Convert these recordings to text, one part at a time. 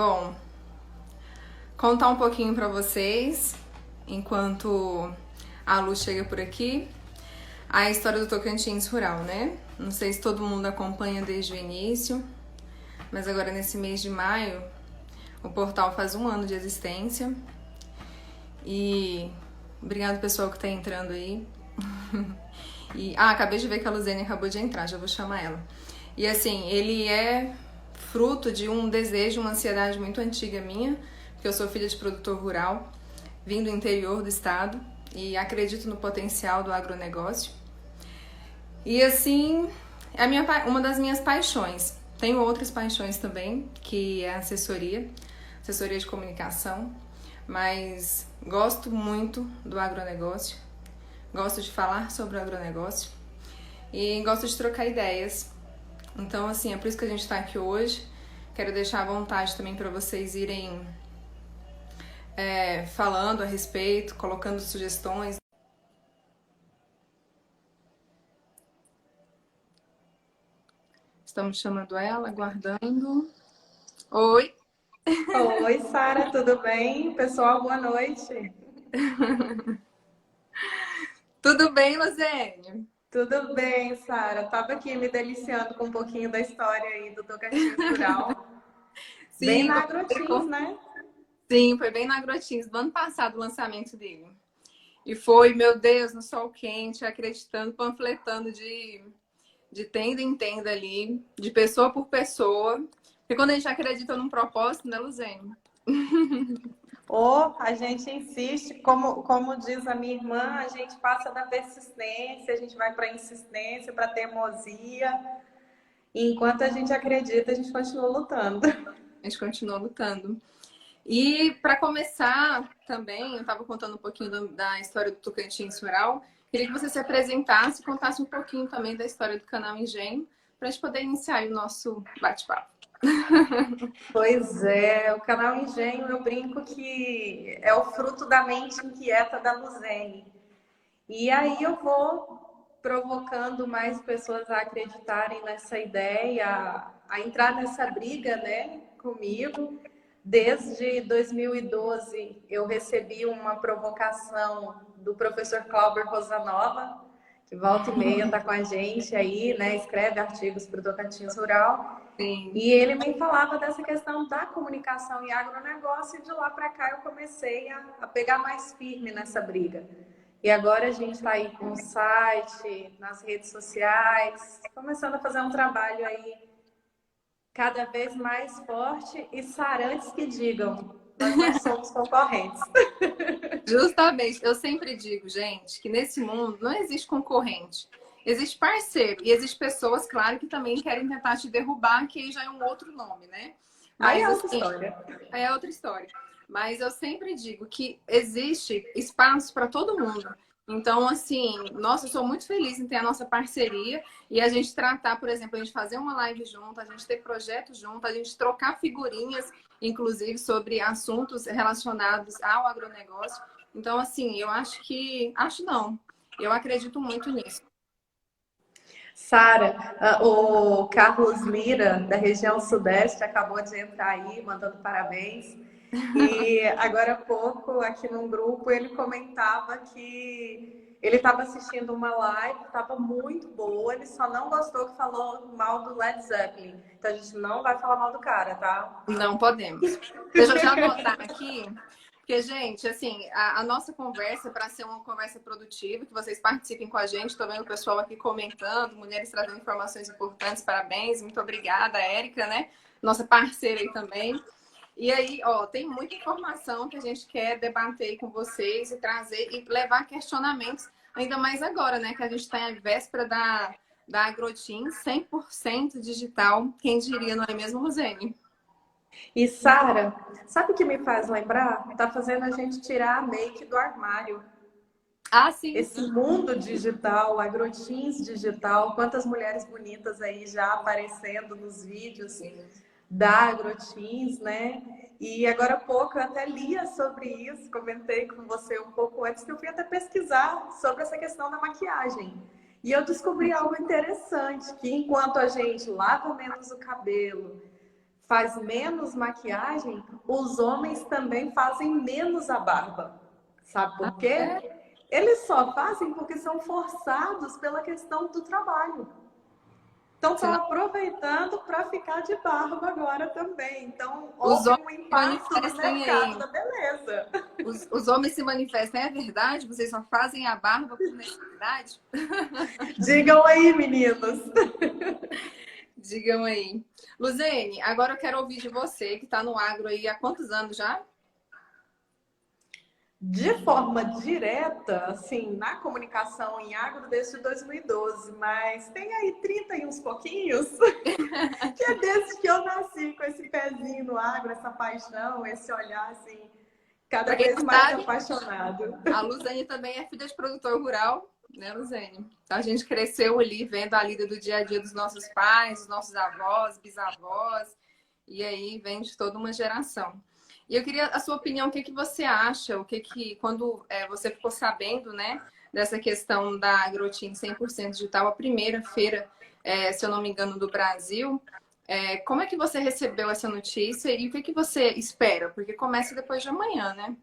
Bom, contar um pouquinho pra vocês, enquanto a Lu chega por aqui, a história do Tocantins Rural, né? Não sei se todo mundo acompanha desde o início, mas agora nesse mês de maio, o portal faz 1 ano de existência. E obrigado pessoal que tá entrando aí. Acabei de ver que a Luzene acabou de entrar, já vou chamar ela. E assim, ele é fruto de um desejo, uma ansiedade muito antiga minha, porque eu sou filha de produtor rural, vim do interior do estado e acredito no potencial do agronegócio. E assim, é uma das minhas paixões. Tenho outras paixões também, que é a assessoria de comunicação, mas gosto muito do agronegócio, gosto de falar sobre o agronegócio e gosto de trocar ideias. Então, assim, é por isso que a gente está aqui hoje. Quero deixar à vontade também para vocês irem falando a respeito, colocando sugestões. Estamos chamando ela, aguardando. Oi! Oi, Sara, tudo bem? Pessoal, boa noite. Tudo bem, Luzene? Tudo bem, Sara. Tava aqui me deliciando com um pouquinho da história aí do Tocantins Rural. Bem Sim, na Agrotins, né? sim, foi bem na Agrotins, do ano passado o lançamento dele. E foi, meu Deus, no sol quente, acreditando, panfletando de tenda em tenda ali, de pessoa por pessoa. Porque quando a gente acredita num propósito, né, Luzene? Ou a gente insiste, como diz a minha irmã, a gente passa da persistência, a gente vai para a insistência, para a teimosia. E enquanto a gente acredita, a gente continua lutando. A gente continua lutando. E para começar também, eu estava contando um pouquinho da história do Tocantins Rural. Queria que você se apresentasse e contasse um pouquinho também da história do Canal Engenho, para a gente poder iniciar o nosso bate-papo. Pois é, o canal Engenho, eu brinco que é o fruto da mente inquieta da Luzene. E aí eu vou provocando mais pessoas a acreditarem nessa ideia, a entrar nessa briga, né, comigo. Desde 2012 eu recebi uma provocação do professor Cláudio Rosanova, que volta e meia está com a gente aí, né, escreve artigos para o Tocantins Rural. Sim. E ele me falava dessa questão da comunicação e agronegócio, e de lá para cá eu comecei a pegar mais firme nessa briga. E agora a gente está aí com o site, nas redes sociais, começando a fazer um trabalho aí cada vez mais forte. E Sara, antes que digam, nós não somos concorrentes. Justamente, eu sempre digo, gente, que nesse mundo não existe concorrente. Existe parceiro e existe pessoas, claro, que também querem tentar te derrubar, que aí já é um outro nome, né? Aí Mas é outra assim, história. aí é outra história. Mas eu sempre digo que existe espaço para todo mundo. Então, assim, nossa, eu sou muito feliz em ter a nossa parceria e a gente tratar, por exemplo, a gente fazer uma live junto, a gente ter projetos junto, a gente trocar figurinhas, inclusive, sobre assuntos relacionados ao agronegócio. Então, assim, eu acho que. Acho não. Eu acredito muito nisso. Sara, o Carlos Lira, da região Sudeste, acabou de entrar aí, mandando parabéns. E agora há pouco, aqui num grupo, ele comentava que ele estava assistindo uma live, estava muito boa, ele só não gostou que falou mal do Led Zeppelin. Então a gente não vai falar mal do cara, tá? Não podemos. Deixa eu já anotar aqui, porque, gente, assim, a nossa conversa, para ser uma conversa produtiva, que vocês participem com a gente, tô vendo o pessoal aqui comentando, mulheres trazendo informações importantes, parabéns, muito obrigada, Érica, né? Nossa parceira aí também. E aí, ó, tem muita informação que a gente quer debater com vocês e trazer e levar questionamentos, ainda mais agora, né? Que a gente está em véspera da Agrotim 100% digital. Quem diria, não é mesmo, Rosane? E Sara, sabe o que me faz lembrar? Tá fazendo a gente tirar a make do armário. Ah, sim. Esse mundo digital, agrotins digital, quantas mulheres bonitas aí já aparecendo nos vídeos da Agrotins, né? E agora há pouco eu até lia sobre isso, comentei com você um pouco antes, que eu fui até pesquisar sobre essa questão da maquiagem. E eu descobri algo interessante, que enquanto a gente lava menos o cabelo, faz menos maquiagem, os homens também fazem menos a barba. Sabe por quê? Eles só fazem porque são forçados pela questão do trabalho. Então, estão aproveitando para ficar de barba agora também. Então, houve um impacto no mercado da beleza. Os homens se manifestam, é verdade? Vocês só fazem a barba por necessidade? Digam aí, meninos. Digam aí. Luzene, agora eu quero ouvir de você, que está no agro aí há quantos anos já? De forma direta, assim, na comunicação em agro desde 2012, mas tem aí 30 e uns pouquinhos, que é desde que eu nasci com esse pezinho no agro, essa paixão, esse olhar, assim, cada vez mais apaixonado. A Luzene também é filha de produtor rural, né, Luzene? Então a gente cresceu ali vendo a lida do dia a dia dos nossos pais, dos nossos avós, bisavós, e aí vem de toda uma geração. E eu queria a sua opinião, o que que você acha, quando você ficou sabendo, né, dessa questão da Agrotim 100% digital, a primeira feira, se eu não me engano, do Brasil, como é que você recebeu essa notícia e o que que você espera? Porque começa depois de amanhã, né?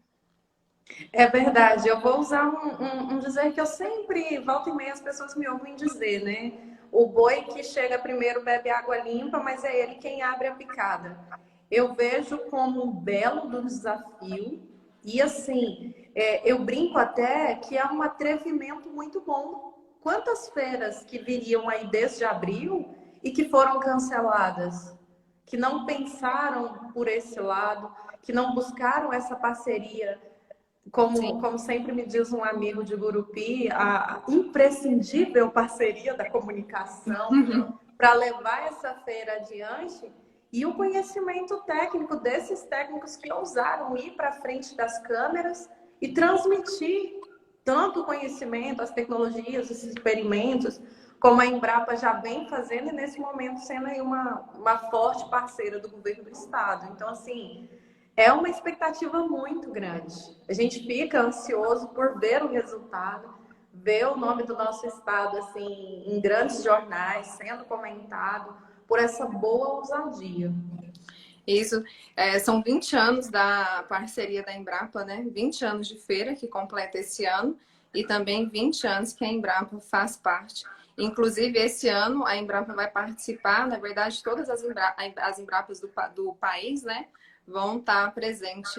É verdade, eu vou usar um dizer que eu sempre, volta e meia, as pessoas me ouvem dizer, né? O boi que chega primeiro bebe água limpa, mas é ele quem abre a picada. Eu vejo como um belo desafio e, assim, eu brinco até que é um atrevimento muito bom. Quantas feiras que viriam aí desde abril e que foram canceladas? Que não pensaram por esse lado, que não buscaram essa parceria. Como sempre me diz um amigo de Gurupi, a imprescindível parceria da comunicação para levar essa feira adiante e o conhecimento técnico desses técnicos que ousaram ir para frente das câmeras e transmitir tanto o conhecimento, as tecnologias, esses experimentos, como a Embrapa já vem fazendo e nesse momento sendo aí uma forte parceira do governo do estado. Então, assim, é uma expectativa muito grande. A gente fica ansioso por ver o resultado, ver o nome do nosso estado assim em grandes jornais, sendo comentado por essa boa ousadia. Isso, são 20 anos da parceria da Embrapa, né? 20 anos de feira que completa esse ano e também 20 anos que a Embrapa faz parte. Inclusive, esse ano a Embrapa vai participar, na verdade, todas as Embrapas do país, né? Vão estar presentes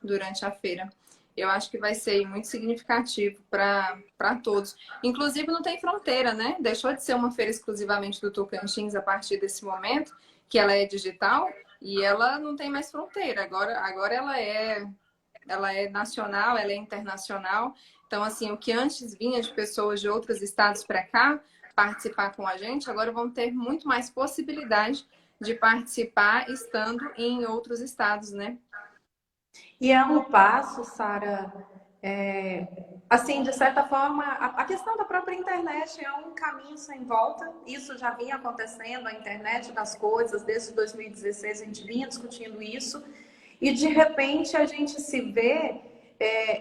durante a feira. Eu acho que vai ser muito significativo para todos. Inclusive, não tem fronteira, né? Deixou de ser uma feira exclusivamente do Tocantins a partir desse momento, que ela é digital e ela não tem mais fronteira. Agora ela é nacional, ela é internacional. Então, assim, o que antes vinha de pessoas de outros estados para cá participar com a gente, agora vão ter muito mais possibilidade de participar estando em outros estados, né? E é um passo, Sara, assim, de certa forma, a questão da própria internet é um caminho sem volta. Isso já vinha acontecendo, a internet das coisas, desde 2016 a gente vinha discutindo isso. E, de repente, a gente se vê...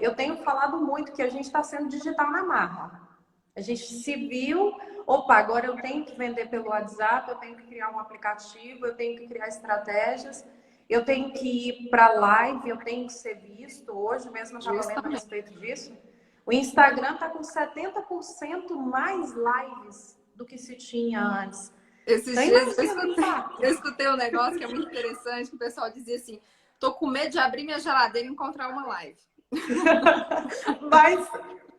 eu tenho falado muito que a gente está sendo digital na marra. A gente se viu, opa, agora eu tenho que vender pelo WhatsApp, eu tenho que criar um aplicativo, eu tenho que criar estratégias, eu tenho que ir para live, eu tenho que ser visto. Hoje mesmo eu estava lendo a respeito disso. O Instagram está com 70% mais lives do que se tinha antes. Esses dias eu escutei um negócio que é muito interessante, que o pessoal dizia assim, tô com medo de abrir minha geladeira e encontrar uma live. Mas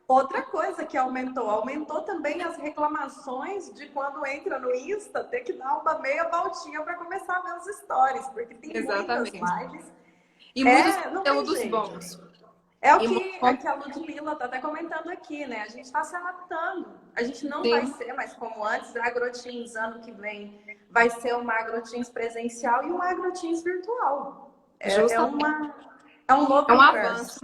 outra coisa que aumentou também as reclamações de quando entra no Insta, ter que dar uma meia voltinha para começar a ver os stories, porque tem muitas lives. E muitos conteúdos bons. É o que a Ludmilla está até comentando aqui, né? A gente está se adaptando. A gente não vai ser mais como antes. A Agrotins, ano que vem, vai ser uma Agrotins presencial e uma Agrotins virtual. É um novo avanço.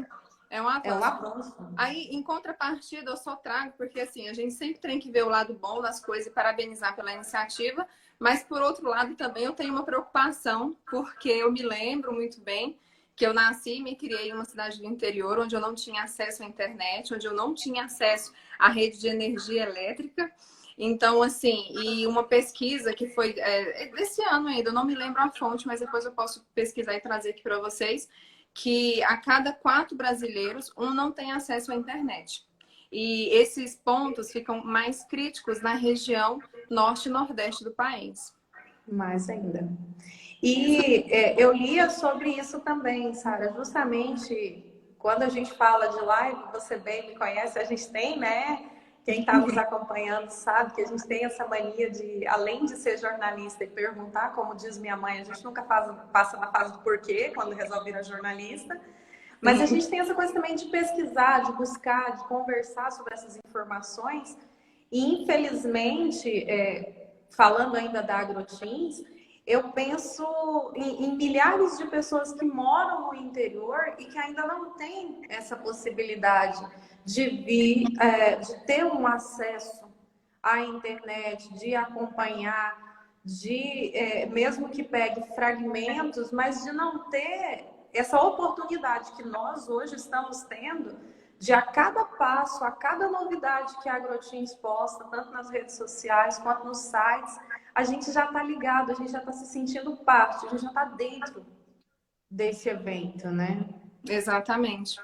É um avanço. Aí, em contrapartida, eu só trago, porque assim, a gente sempre tem que ver o lado bom das coisas e parabenizar pela iniciativa, mas por outro lado também eu tenho uma preocupação, porque eu me lembro muito bem que eu nasci e me criei em uma cidade do interior, onde eu não tinha acesso à internet, onde eu não tinha acesso à rede de energia elétrica. Então, assim, e uma pesquisa que foi desse ano ainda, eu não me lembro a fonte, mas depois eu posso pesquisar e trazer aqui para vocês, que a cada 4 brasileiros, um não tem acesso à internet. E esses pontos ficam mais críticos na região norte e nordeste do país. Mais ainda. E eu lia sobre isso também, Sara, justamente quando a gente fala de live, você bem me conhece, a gente tem, né? Quem está nos acompanhando sabe que a gente tem essa mania de, além de ser jornalista e perguntar, como diz minha mãe, a gente nunca passa na fase do porquê quando resolve virar jornalista, mas a gente tem essa coisa também de pesquisar, de buscar, de conversar sobre essas informações. E, infelizmente, falando ainda da AgroTeams, eu penso em milhares de pessoas que moram no interior e que ainda não têm essa possibilidade de vir, de ter um acesso à internet, de acompanhar, mesmo que pegue fragmentos, mas de não ter essa oportunidade que nós hoje estamos tendo de a cada passo, a cada novidade que a AgroTeams posta, tanto nas redes sociais quanto nos sites, a gente já está ligado, a gente já está se sentindo parte, a gente já está dentro desse evento, né? Exatamente.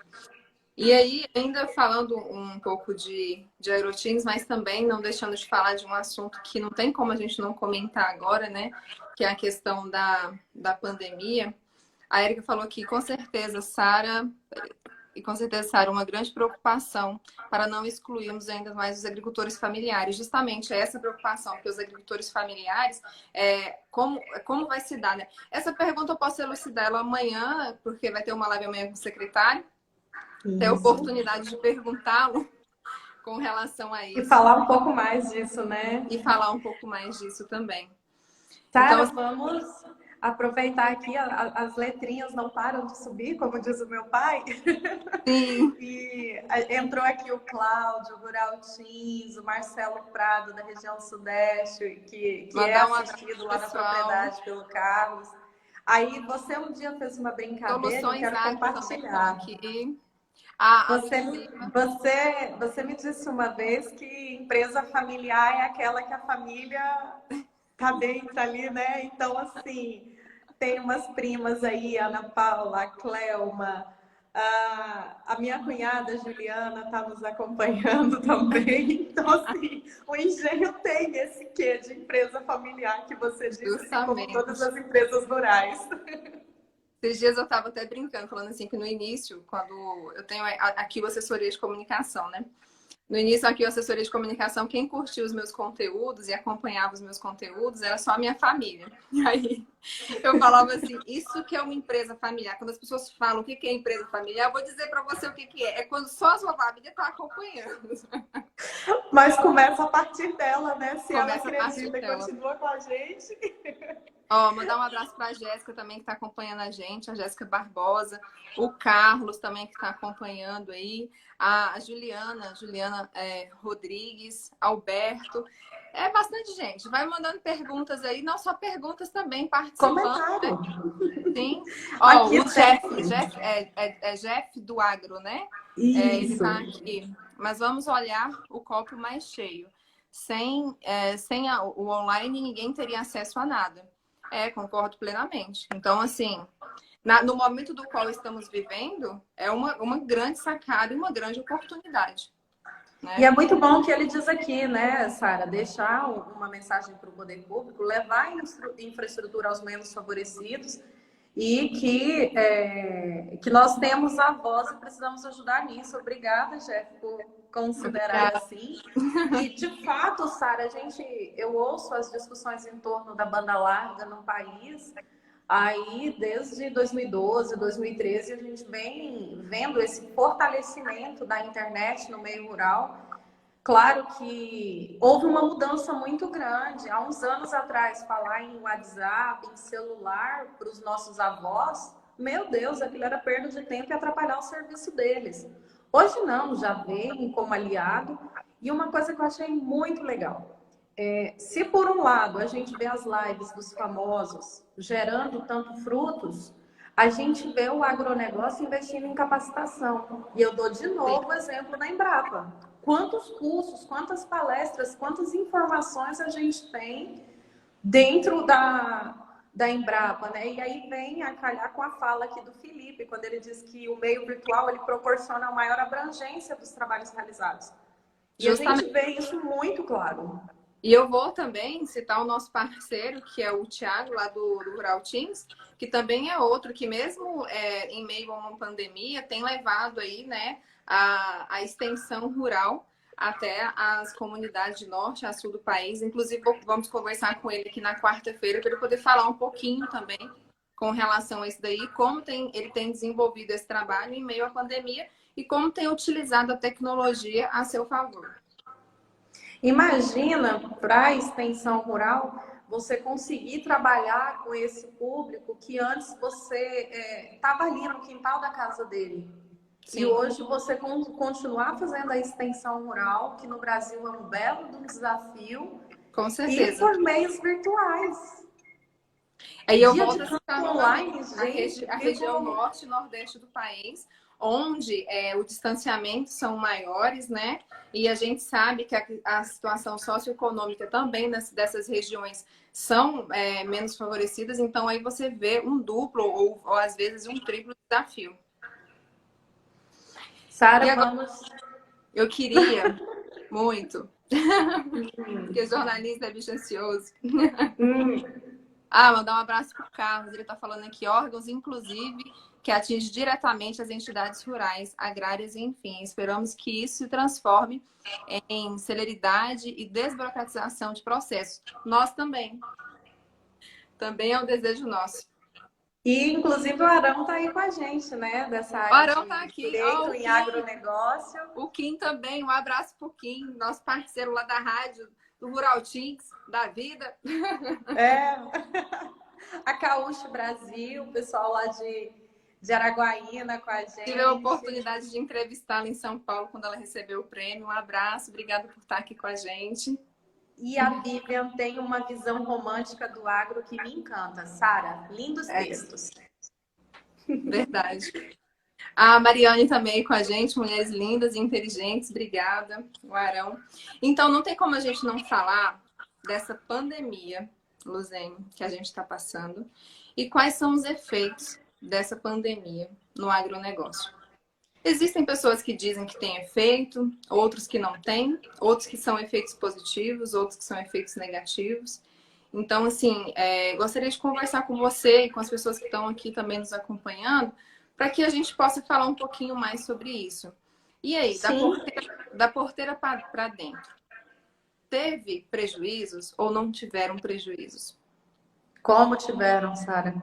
E aí, ainda falando um pouco de AgroTeams, mas também não deixando de falar de um assunto que não tem como a gente não comentar agora, né? Que é a questão da pandemia. A Erika falou que com certeza, Sara, uma grande preocupação para não excluirmos ainda mais os agricultores familiares. Justamente essa preocupação, porque os agricultores familiares, como vai se dar, né? Essa pergunta eu posso elucidar ela amanhã, porque vai ter uma live amanhã com o secretário. Ter a oportunidade de perguntá-lo com relação a isso. E falar um pouco mais disso, né? E falar um pouco mais disso também. Sara, então, vamos aproveitar aqui, as letrinhas não param de subir, como diz o meu pai. Sim. E entrou aqui o Cláudio, o Rural Teams, o Marcelo Prado, da região Sudeste, que é assistido lá na propriedade pelo Carlos. Aí você um dia fez uma brincadeira, eu quero compartilhar. Você me disse uma vez que empresa familiar é aquela que a família tá dentro ali, né? Então, assim, tem umas primas aí, Ana Paula, a Clelma, a minha cunhada Juliana está nos acompanhando também. Então, assim, o Engenho tem esse quê de empresa familiar que você disse, assim, como todas as empresas rurais. Esses dias eu estava até brincando, falando assim, que no início, quando eu tenho aqui o assessoria de comunicação, né? No início, aqui, a assessoria de comunicação, quem curtia os meus conteúdos e acompanhava os meus conteúdos era só a minha família. E aí, eu falava assim, isso que é uma empresa familiar. Quando as pessoas falam o que é empresa familiar, eu vou dizer para você o que é. É quando só a sua família está acompanhando. Mas começa a partir dela, né? Se ela Começa acredita e continua com a gente... Mandar um abraço para a Jéssica também, que está acompanhando a gente, a Jéssica Barbosa, o Carlos também, que está acompanhando aí, a Juliana Rodrigues, Alberto. É bastante gente. Vai mandando perguntas aí, não só perguntas também, participando. Comentário. Né? Sim. Aqui, o Jeff do Agro, né? Isso. Ele está aqui. Mas vamos olhar o copo mais cheio. Sem o online, ninguém teria acesso a nada. Concordo plenamente. Então, assim, no momento do qual estamos vivendo, é uma grande sacada e uma grande oportunidade. Né? E é muito bom que ele diz aqui, né, Sara, deixar uma mensagem para o poder público, levar a infraestrutura aos menos favorecidos e que nós temos a voz e precisamos ajudar nisso. Obrigada, Jeff, por considerar assim. E, de fato, Sara, eu ouço as discussões em torno da banda larga no país, aí desde 2012, 2013, a gente vem vendo esse fortalecimento da internet no meio rural. Claro que houve uma mudança muito grande. Há uns anos atrás, falar em WhatsApp, em celular para os nossos avós, meu Deus, aquilo era perda de tempo e atrapalhar o serviço deles. Hoje não, já vem como aliado. E uma coisa que eu achei muito legal. Se por um lado a gente vê as lives dos famosos gerando tanto frutos, a gente vê o agronegócio investindo em capacitação. E eu dou de novo o exemplo da Embrapa. quantos cursos, quantas palestras, quantas informações a gente tem dentro da Embrapa, né? E aí vem a calhar com a fala aqui do Felipe, quando ele diz que o meio virtual ele proporciona a maior abrangência dos trabalhos realizados. E a gente vê isso muito claro. E eu vou também citar o nosso parceiro, que é o Thiago, lá do Rural Teams, que também é outro que mesmo em meio a uma pandemia tem levado aí, né, a extensão rural até as comunidades de norte a sul do país. Inclusive, vamos conversar com ele aqui na quarta-feira para ele poder falar um pouquinho também com relação a isso daí, como ele tem desenvolvido esse trabalho em meio à pandemia e como tem utilizado a tecnologia a seu favor. Imagina, para a extensão rural, você conseguir trabalhar com esse público que antes você estava ali no quintal da casa dele. Sim. E hoje você continuar fazendo a extensão rural, que no Brasil é um belo desafio. Com certeza. E por meios virtuais. Aí eu volto a citar online, a região norte e nordeste do país, onde o distanciamento são maiores, né? E a gente sabe que a situação socioeconômica também dessas regiões são menos favorecidas, então aí você vê um duplo ou às vezes um triplo desafio. Sara, vamos... Eu queria muito, porque jornalista é bicho ansioso. Mandar um abraço para o Carlos. Ele está falando aqui, órgãos, inclusive, que atinge diretamente as entidades rurais, agrárias e enfim. Esperamos que isso se transforme em celeridade e desburocratização de processos. Nós também. Também é um desejo nosso. E, inclusive, o Arão está aí com a gente, né? Dessa área o Arão está aqui. Direito em agronegócio. O Kim também. Um abraço para o Kim, nosso parceiro lá da rádio, do Rural Teams, da vida. A Caúcho Brasil, o pessoal lá de Araguaína com a gente. Tive a oportunidade de entrevistá-la em São Paulo quando ela recebeu o prêmio. Um abraço, obrigada por estar aqui com a gente. E a Vivian tem uma visão romântica do agro que me encanta. Sara, lindos textos. Verdade. A Mariane também com a gente, mulheres lindas e inteligentes, obrigada, o Arão. Então, não tem como a gente não falar dessa pandemia, Luzene, que a gente está passando, e quais são os efeitos dessa pandemia no agronegócio. Existem pessoas que dizem que tem efeito, outros que não têm, outros que são efeitos positivos, outros que são efeitos negativos. Então, assim, gostaria de conversar com você e com as pessoas que estão aqui também nos acompanhando, para que a gente possa falar um pouquinho mais sobre isso. E aí, da porteira para dentro, teve prejuízos ou não tiveram prejuízos? Como tiveram, Sara?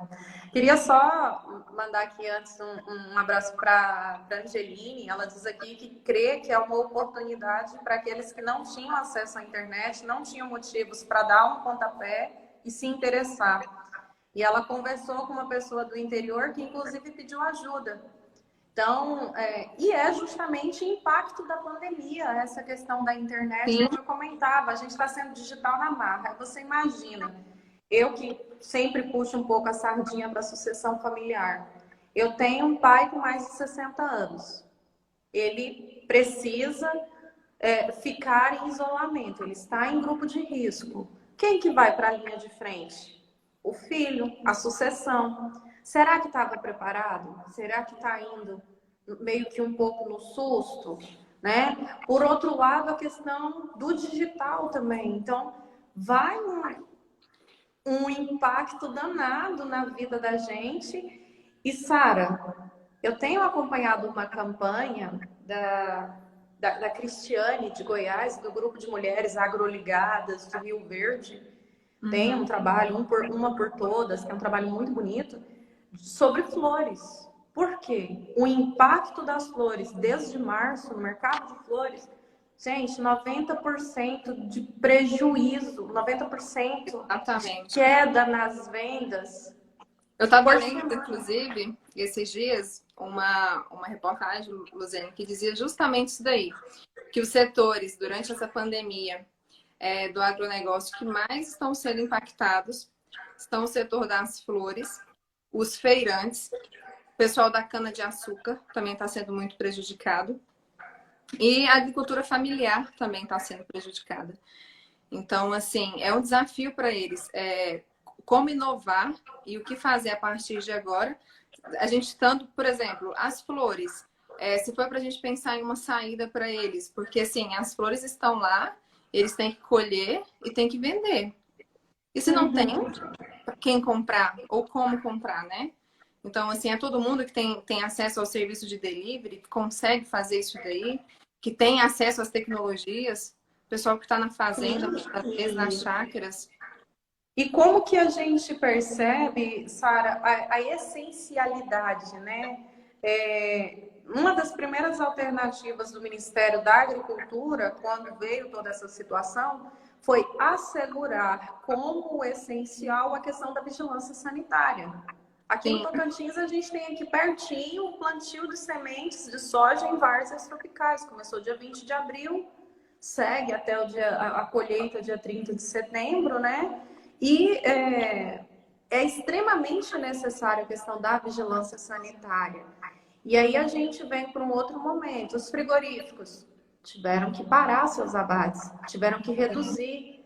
Queria só mandar aqui antes um abraço para a Angeline. Ela diz aqui que crê que é uma oportunidade para aqueles que não tinham acesso à internet, não tinham motivos para dar um pontapé e se interessar. E ela conversou com uma pessoa do interior que, inclusive, pediu ajuda. Então, e é justamente o impacto da pandemia, essa questão da internet, Sim. Como eu comentava, a gente está sendo digital na marra. Você imagina, eu que sempre puxo um pouco a sardinha para a sucessão familiar. Eu tenho um pai com mais de 60 anos. Ele precisa ficar em isolamento, ele está em grupo de risco. Quem que vai para a linha de frente? O filho, a sucessão. Será que estava preparado? Será que está indo meio que um pouco no susto? Né? Por outro lado, a questão do digital também. Então, vai um impacto danado na vida da gente. E, Sara, eu tenho acompanhado uma campanha da Cristiane de Goiás, do grupo de mulheres agroligadas do Rio Verde. Tem um trabalho, uma por todas, que é um trabalho muito bonito, sobre flores. Por quê? O impacto das flores desde março no mercado de flores, gente, 90% de prejuízo, 90% Exatamente. queda nas vendas. Eu estava lendo, inclusive, esses dias, uma reportagem, Luzene, que dizia justamente isso daí, que os setores, durante essa pandemia, do agronegócio que mais estão sendo impactados estão o setor das flores, os feirantes, o pessoal da cana-de-açúcar também está sendo muito prejudicado. E a agricultura familiar também está sendo prejudicada. Então, assim, é um desafio para eles. Como inovar e o que fazer a partir de agora. A gente tanto, por exemplo, as flores. Se for para a gente pensar em uma saída para eles, porque assim, as flores estão lá, eles têm que colher e têm que vender. E se não tem Uhum. quem comprar ou como comprar, né? Então, assim, é todo mundo que tem acesso ao serviço de delivery, que consegue fazer isso daí, que tem acesso às tecnologias, o pessoal que está na fazenda, às vezes nas Sim. chácaras. E como que a gente percebe, Sara, a essencialidade, né? Uma das primeiras alternativas do Ministério da Agricultura, quando veio toda essa situação, foi assegurar como essencial a questão da vigilância sanitária. Aqui no Sim, Tocantins, a gente tem aqui pertinho o plantio de sementes de soja em várzeas tropicais. Começou dia 20 de abril, segue até a colheita dia 30 de setembro, né? E é extremamente necessária a questão da vigilância sanitária. E aí a gente vem para um outro momento. Os frigoríficos tiveram que parar seus abates, tiveram que reduzir.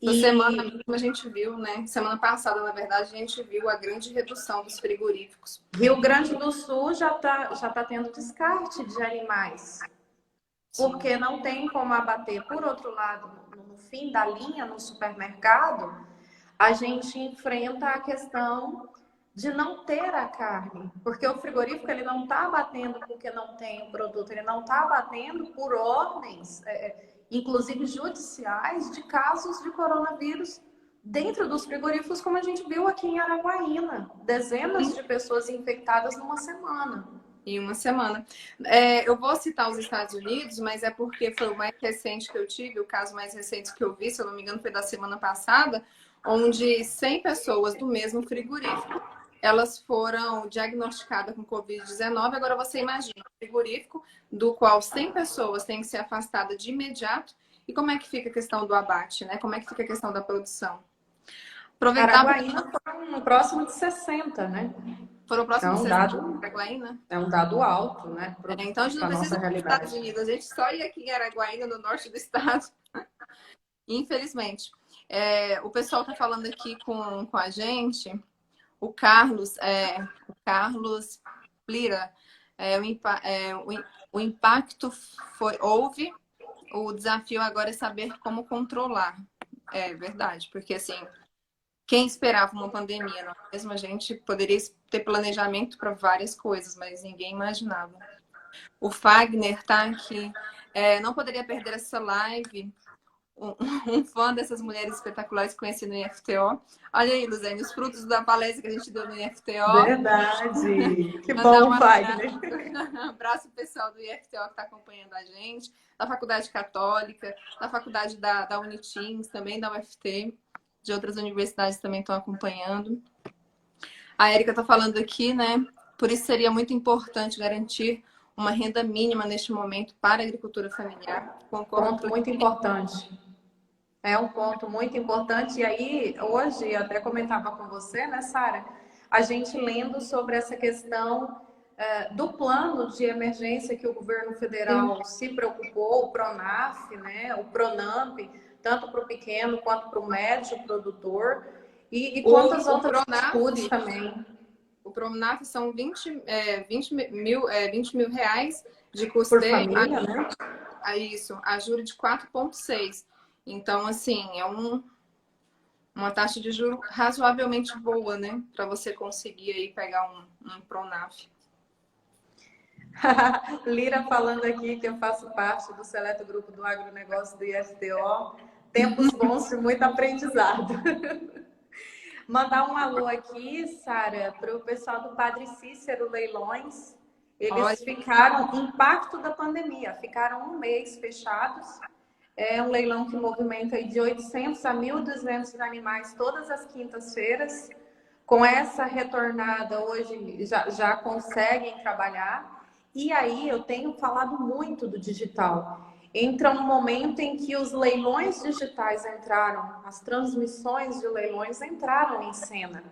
essa semana E mesmo a gente viu, né? Semana passada, na verdade, a gente viu a grande redução dos frigoríficos. Rio Grande do Sul já tá tendo descarte de animais, Sim. porque não tem como abater. Por outro lado, no fim da linha, no supermercado, a gente enfrenta a questão de não ter a carne, porque o frigorífico ele não está abatendo porque não tem o produto, ele não está abatendo por ordens, inclusive judiciais, de casos de coronavírus dentro dos frigoríficos, como a gente viu aqui em Araguaína, dezenas de pessoas infectadas numa semana. Em uma semana. Eu vou citar os Estados Unidos, mas é porque foi o mais recente que eu tive, o caso mais recente que eu vi, se eu não me engano, foi da semana passada, onde 100 pessoas do mesmo frigorífico, elas foram diagnosticadas com Covid-19. Agora você imagina, um frigorífico do qual 100 pessoas têm que ser afastadas de imediato. E como é que fica a questão do abate, né? Como é que fica a questão da produção? Aproveitar, Araguaína foram próximo de 60, né? foram É próximos um 60 dado, Paraguaína. é um dado alto, né, Então a gente para não a precisa nossa ir para os Estados realidade. Unidos, a gente só ia aqui em Araguaína, no norte do estado, infelizmente. O pessoal está falando aqui com a gente, o Carlos Lira, o impacto houve, o desafio agora é saber como controlar. É verdade, porque assim, quem esperava uma pandemia, não é mesmo? A gente poderia ter planejamento para várias coisas, mas ninguém imaginava. O Fagner tá aqui. Não poderia perder essa live. Um, um fã dessas mulheres espetaculares que conheci no IFTO. Olha aí, Luzene, os frutos da palestra que a gente deu no IFTO. Verdade. Que Mandar bom, um Wagner. abraço pessoal do IFTO que está acompanhando a gente, da Faculdade Católica, da Faculdade da Unitins, também da UFT, de outras universidades também estão acompanhando. A Érica está falando aqui, né? Por isso seria muito importante garantir uma renda mínima neste momento para a agricultura familiar. Concordo Ponto muito plenamente. importante. É um ponto muito importante. E aí, hoje, eu até comentava com você, né, Sara? A gente lendo sobre essa questão do plano de emergência que o governo Sim. federal se preocupou, o Pronaf, né, o Pronamp, tanto para o pequeno quanto para o médio produtor, e quantas O outras Pronaf, atitudes também. o Pronaf são 20 mil reais de Por custeio família, né? a isso, a juros de 4,6. Então, assim, uma taxa de juro razoavelmente boa, né? Para você conseguir aí pegar um Pronaf. Lira falando aqui que eu faço parte do seleto grupo do agronegócio do IFTO. Tempos bons de muito aprendizado. Mandar um alô aqui, Sara, para o pessoal do Padre Cícero Leilões. Olha, Eles ficaram, impacto da pandemia, ficaram um mês fechados. É um leilão que movimenta de 800 a 1.200 animais todas as quintas-feiras. Com essa retornada, hoje já conseguem trabalhar. E aí eu tenho falado muito do digital. Entra um momento em que os leilões digitais entraram, as transmissões de leilões entraram em cena.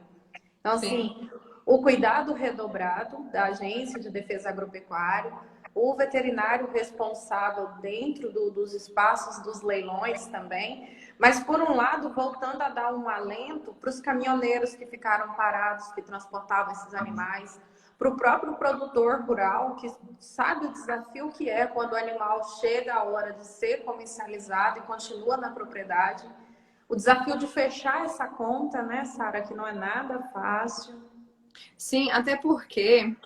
Então, sim. assim, o cuidado redobrado da Agência de Defesa Agropecuária, o veterinário responsável dentro dos espaços dos leilões também. Mas, por um lado, voltando a dar um alento para os caminhoneiros que ficaram parados, que transportavam esses animais, para o próprio produtor rural, que sabe o desafio que é quando o animal chega a hora de ser comercializado e continua na propriedade. O desafio de fechar essa conta, né, Sara, que não é nada fácil. Sim, até porque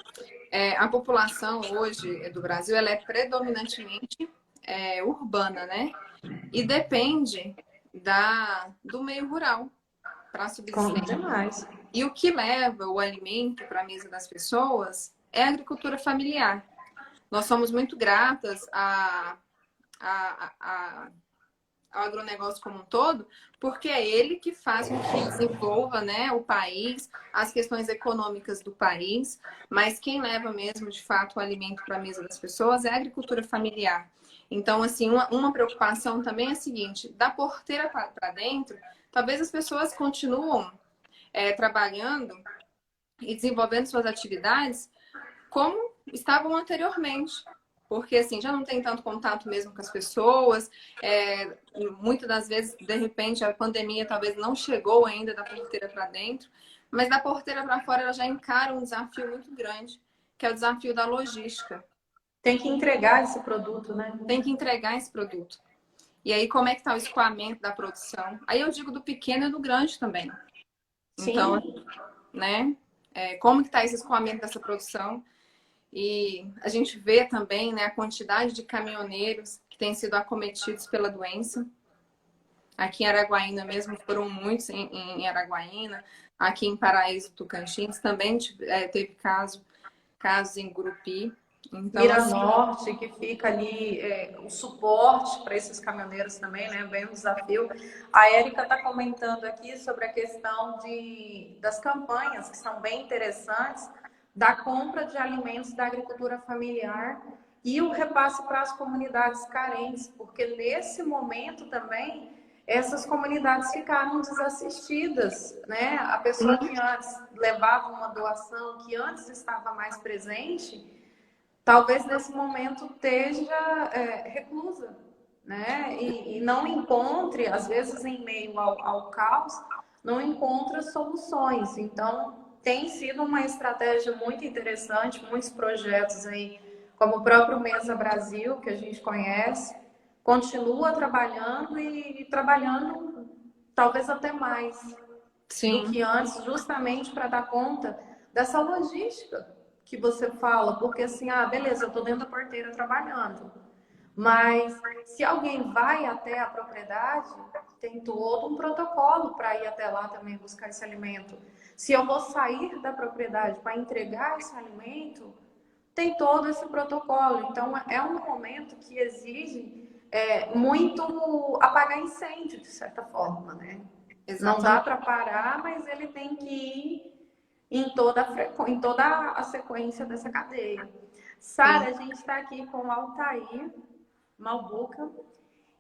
a população hoje do Brasil ela é predominantemente urbana, né? E depende do meio rural para Com subsistência. demais. E o que leva o alimento para a mesa das pessoas é a agricultura familiar. Nós somos muito gratas ao agronegócio como um todo, porque é ele que faz com que desenvolva, né, o país, as questões econômicas do país, mas quem leva mesmo, de fato, o alimento para a mesa das pessoas é a agricultura familiar. Então, assim, uma preocupação também é a seguinte, da porteira para dentro, talvez as pessoas continuam trabalhando e desenvolvendo suas atividades como estavam anteriormente. Porque assim, já não tem tanto contato mesmo com as pessoas. Muitas das vezes, de repente, a pandemia talvez não chegou ainda da porteira para dentro, mas da porteira para fora ela já encara um desafio muito grande, que é o desafio da logística. Tem que entregar esse produto, né? Tem que entregar esse produto. E aí, como é que está o escoamento da produção? Aí eu digo do pequeno e do grande também. Então, Sim. né? Como que está esse escoamento dessa produção? E a gente vê também, né, a quantidade de caminhoneiros que têm sido acometidos pela doença. Aqui em Araguaína mesmo foram muitos em Araguaína. Aqui em Paraíso, Tocantins também teve casos em Gurupi. Então, assim, Miranorte, que fica ali o suporte para esses caminhoneiros também, né? Bem um desafio. A Érica está comentando aqui sobre a questão das campanhas, que são bem interessantes, da compra de alimentos da agricultura familiar e o repasse para as comunidades carentes, porque nesse momento também essas comunidades ficaram desassistidas, né? A pessoa que antes levava uma doação, que antes estava mais presente, talvez nesse momento esteja reclusa, né? E não encontre, às vezes em meio ao caos, não encontra soluções. Então, tem sido uma estratégia muito interessante, muitos projetos aí, como o próprio Mesa Brasil, que a gente conhece, continua trabalhando e trabalhando talvez até mais do sim, que antes, justamente para dar conta dessa logística que você fala, porque assim, beleza, eu estou dentro da porteira trabalhando, mas se alguém vai até a propriedade, tem todo um protocolo para ir até lá também buscar esse alimento. Se eu vou sair da propriedade para entregar esse alimento, tem todo esse protocolo. Então, é um momento que exige muito apagar incêndio, de certa forma, né? Não dá exatamente. para parar, mas ele tem que ir em toda a sequência dessa cadeia. Sara, Sim. a gente está aqui com o Altair Malbuca.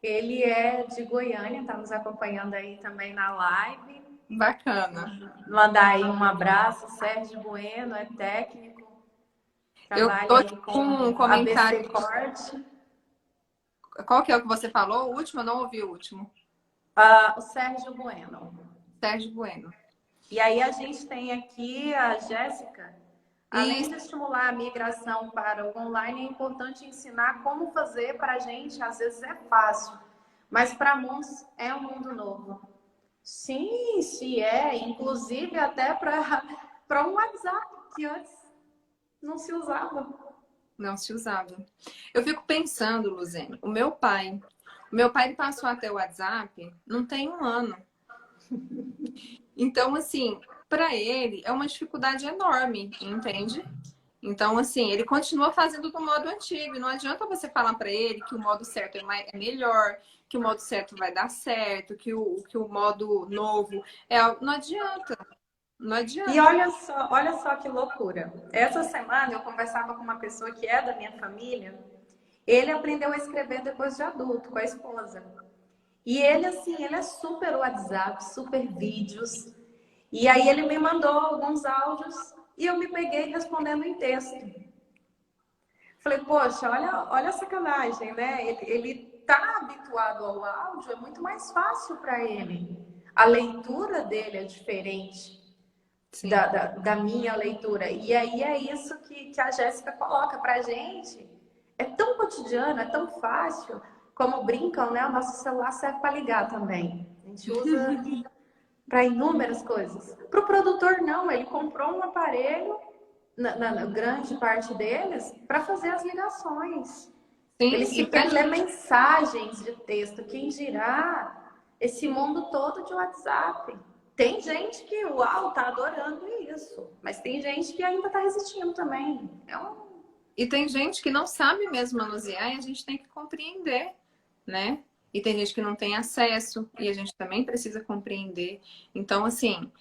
Ele é de Goiânia, está nos acompanhando aí também na live. Bacana. Mandar aí um abraço. Sérgio Bueno é técnico, Eu trabalha tô aí aqui com um com comentário. ABC Corte. Qual que é o que você falou? O último? Eu não ouvi o último. O Sérgio Bueno. Sérgio Bueno. E aí a gente tem aqui a Jéssica. Além E de estimular a migração para o online, é importante ensinar como fazer para a gente. Às vezes é fácil, mas para muitos é um mundo novo. Sim, sim, inclusive até para um WhatsApp, que antes não se usava. não se usava. Eu fico pensando, Luzene, o meu pai ele passou até o WhatsApp não tem um ano. Então, assim, para ele é uma dificuldade enorme, entende? Então, assim, ele continua fazendo do modo antigo. Não adianta você falar para ele que o modo certo é melhor, que o modo certo vai dar certo, que o modo novo é. Não adianta. Não E adianta. olha só que loucura. Essa semana eu conversava com uma pessoa que é da minha família. Ele aprendeu a escrever depois de adulto, com a esposa. E ele, assim, ele é super WhatsApp, super vídeos. E aí ele me mandou alguns áudios e eu me peguei respondendo em texto. Falei, poxa, olha a sacanagem, né? Ele tá habituado ao áudio, é muito mais fácil para ele. A leitura dele é diferente Sim. da minha leitura. E aí é isso que a Jéssica coloca pra gente. É tão cotidiano, é tão fácil. Como brincam, né? O nosso celular serve para ligar também. A gente usa para inúmeras coisas. Para o produtor, não. Ele comprou um aparelho, na grande parte deles, para fazer as ligações. Eles Sim, e sequer lê mensagens de texto. Quem dirá esse mundo todo de WhatsApp? Tem gente que, uau, tá adorando isso. Mas tem gente que ainda tá resistindo também. e tem gente que não sabe mesmo manusear e a gente tem que compreender, né? E tem gente que não tem acesso e a gente também precisa compreender. Então, assim,